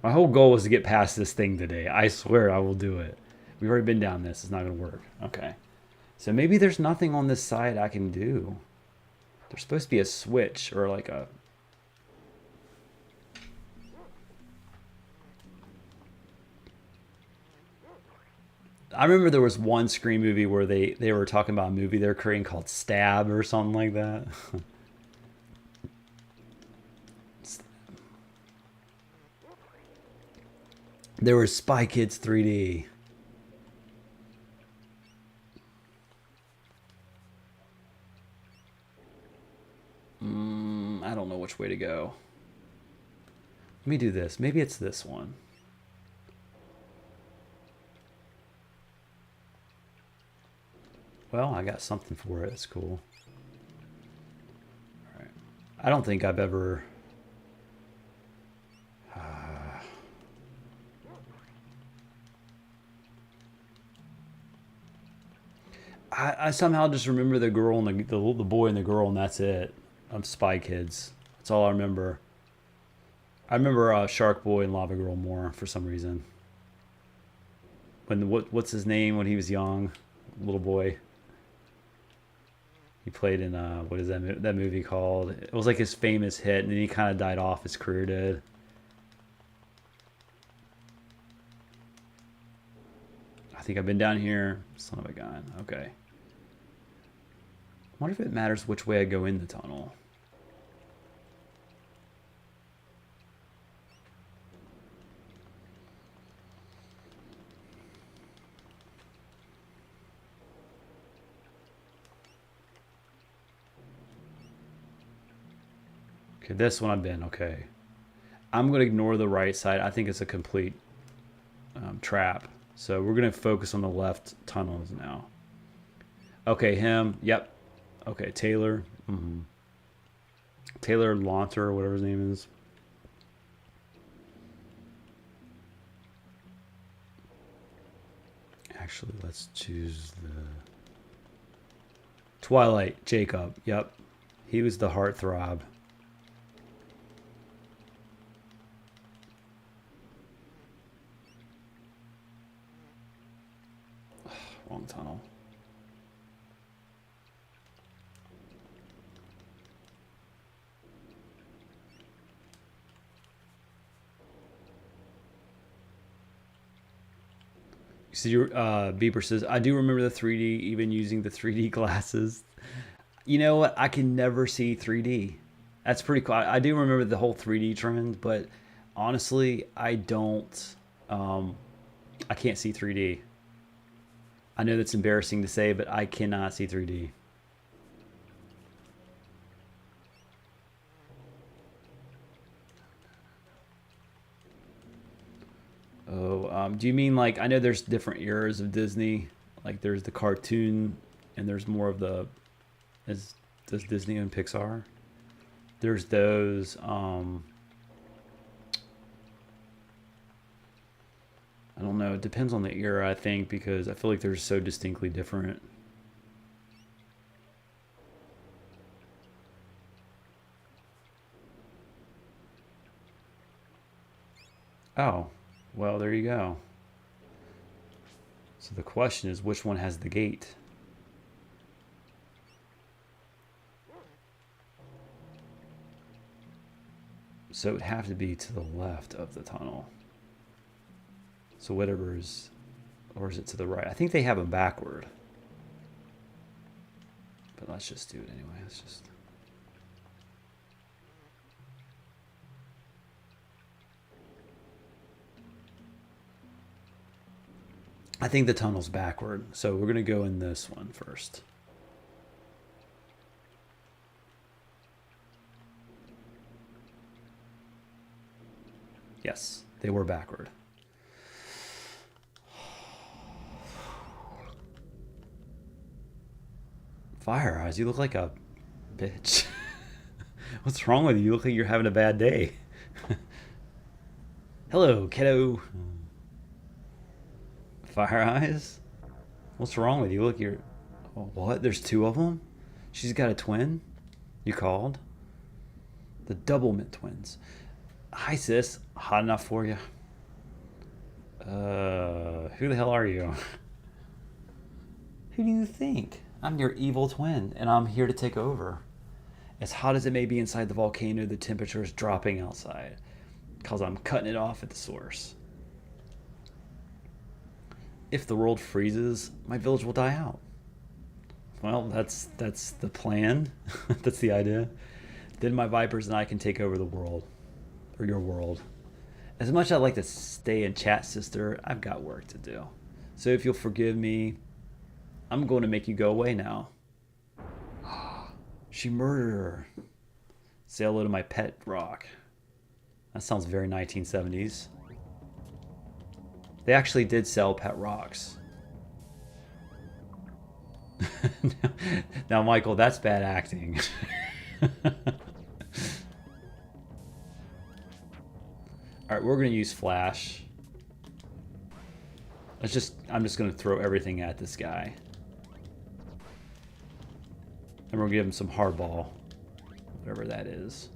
My whole goal was to get past this thing today. I swear I will do it. We've already been down this. It's not going to work. Okay. So maybe there's nothing on this side I can do. There's supposed to be a switch or like a... I remember there was one Scream movie where they were talking about a movie they're creating called Stab or something like that. There was Spy Kids 3D. I don't know which way to go. Let me do this. Maybe it's this one. Well, I got something for it. It's cool. All right. I don't think I've ever... I somehow just remember the girl and the boy and the girl, and that's it. Spy Kids. That's all I remember. I remember Shark Boy and Lava Girl more for some reason. When what's his name when he was young, little boy. He played in what is that movie called? It was like his famous hit, and then he kind of died off. His career did. I think I've been down here. Son of a gun. Okay. I wonder if it matters which way I go in the tunnel. Okay, this one I've been. Okay. I'm going to ignore the right side. I think it's a complete trap. So we're going to focus on the left tunnels now. Okay, him. Yep. Okay, Taylor. Taylor Launter, or whatever his name is. Actually, let's choose the Twilight. Jacob. Yep. He was the heartthrob. Wrong tunnel. See, Beeper says, I do remember the 3D, even using the 3D glasses. You know what? I can never see 3D. That's pretty cool. I do remember the whole 3D trend, but honestly, I don't. I can't see 3D. I know that's embarrassing to say, but I cannot see 3D. Oh, do you mean like, I know there's different eras of Disney. Like there's the cartoon and there's more of the, does Disney and Pixar? There's those, I don't know. It depends on the era, I think, because I feel like they're so distinctly different. Oh, well, there you go. So the question is, which one has the gate? So it would have to be to the left of the tunnel. So whatever's, or is it to the right? I think they have them backward. But let's just do it anyway. Let's just. I think the tunnel's backward. So we're going to go in this one first. Yes, they were backward. Fire Eyes, you look like a bitch. What's wrong with you? You look like you're having a bad day. Hello, kiddo. Fire Eyes? What's wrong with you? Look, you're... Oh, what? There's two of them? She's got a twin? You called? The Doublemint twins. Hi, sis. Hot enough for you? Who the hell are you? Who do you think? I'm your evil twin, and I'm here to take over. As hot as it may be inside the volcano, the temperature is dropping outside, because I'm cutting it off at the source. If the world freezes, my village will die out. Well, that's the plan. That's the idea. Then my vipers and I can take over the world. Or your world. As much as I'd like to stay and chat, sister, I've got work to do. So if you'll forgive me, I'm going to make you go away now. She murdered her. Say hello to my pet rock. That sounds very 1970s. They actually did sell pet rocks. Now, Michael, that's bad acting. Alright, we're going to use flash. I'm just going to throw everything at this guy. And we're going to give him some hardball. Whatever that is.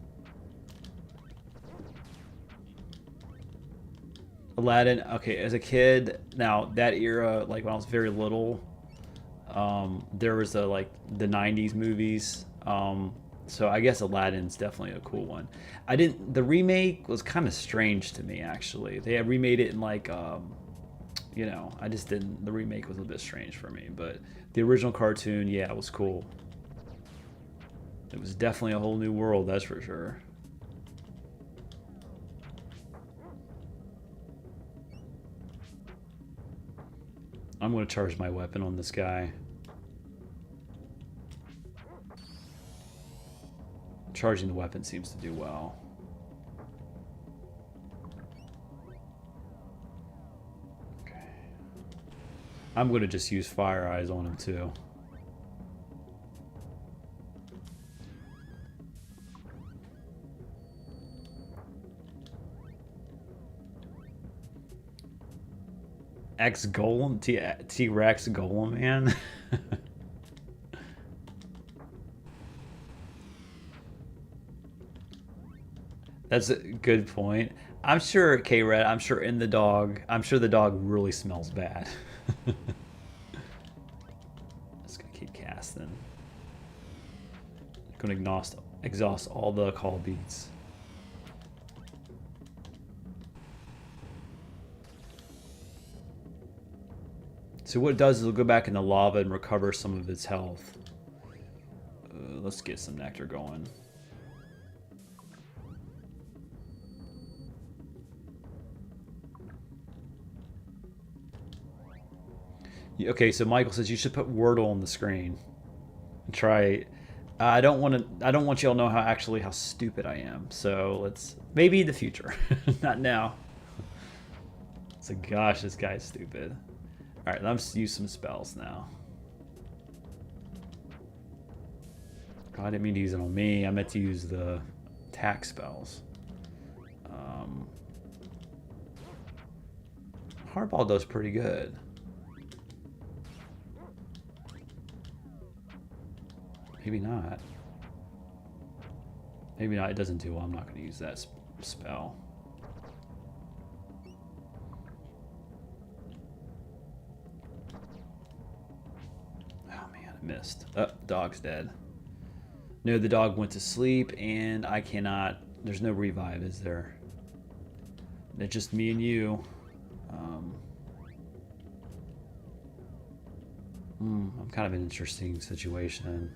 Aladdin, okay, as a kid, now that era, like when I was very little, there was the 90s movies. So I guess Aladdin's definitely a cool one. The remake was kind of strange to me, actually. They had remade it in the remake was a bit strange for me. But the original cartoon, yeah, it was cool. It was definitely a whole new world, that's for sure. I'm going to charge my weapon on this guy. Charging the weapon seems to do well. Okay. I'm going to just use Fire Eyes on him too. X Golem, T Rex Golem man. That's a good point. I'm sure K Red. I'm sure in the dog. I'm sure the dog really smells bad. Just gonna keep casting. Gonna exhaust all the call beats. So what it does is it'll go back in the lava and recover some of its health. Let's get some nectar going. Okay, so Michael says you should put Wordle on the screen. Try. I don't want to. I don't want y'all to know how stupid I am. So let's maybe in the future, not now. So gosh, this guy's stupid. All right, let's use some spells now. Oh, I didn't mean to use it on me. I meant to use the attack spells. Hardball does pretty good. Maybe not. Maybe not. It doesn't do well. I'm not going to use that spell. Missed. Oh, dog's dead. No, the dog went to sleep, and I cannot. There's no revive, is there? It's just me and you. I'm kind of an interesting situation.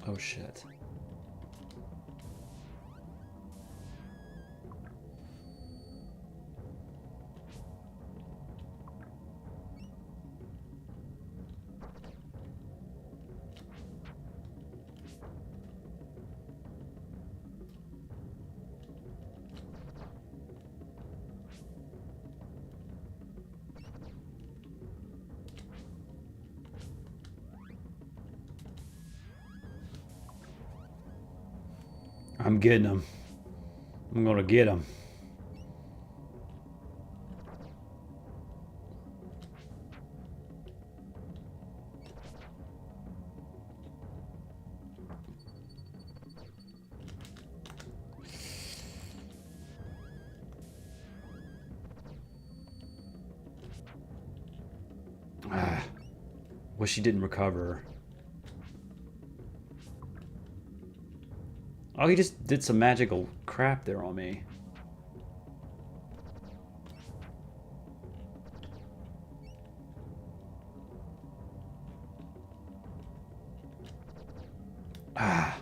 Oh shit. I'm getting him. I'm gonna get him. Wish he didn't recover. Oh, he just did some magical crap there on me. Ah.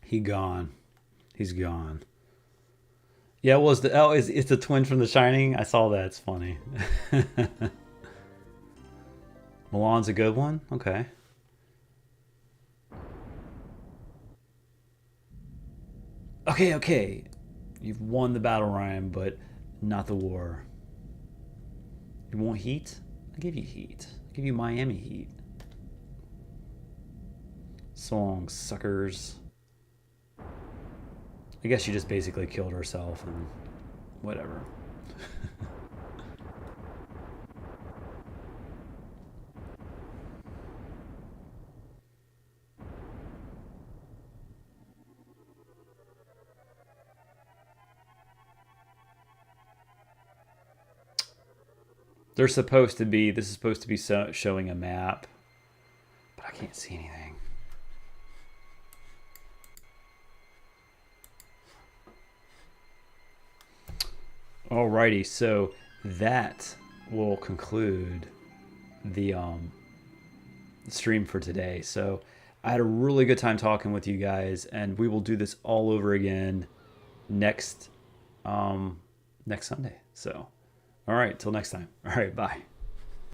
He gone. He's gone. Yeah, it was the it's the twin from The Shining. I saw that. It's funny. Milan's a good one. Okay. Okay. You've won the battle, Ryan, but not the war. You want heat? I'll give you heat. I'll give you Miami heat. Songs, suckers. I guess she just basically killed herself and whatever. They're supposed to be, this is supposed to be showing a map, but I can't see anything. Alrighty, so that will conclude the stream for today. So I had a really good time talking with you guys, and we will do this all over again next Sunday. So all right, till next time. All right, bye.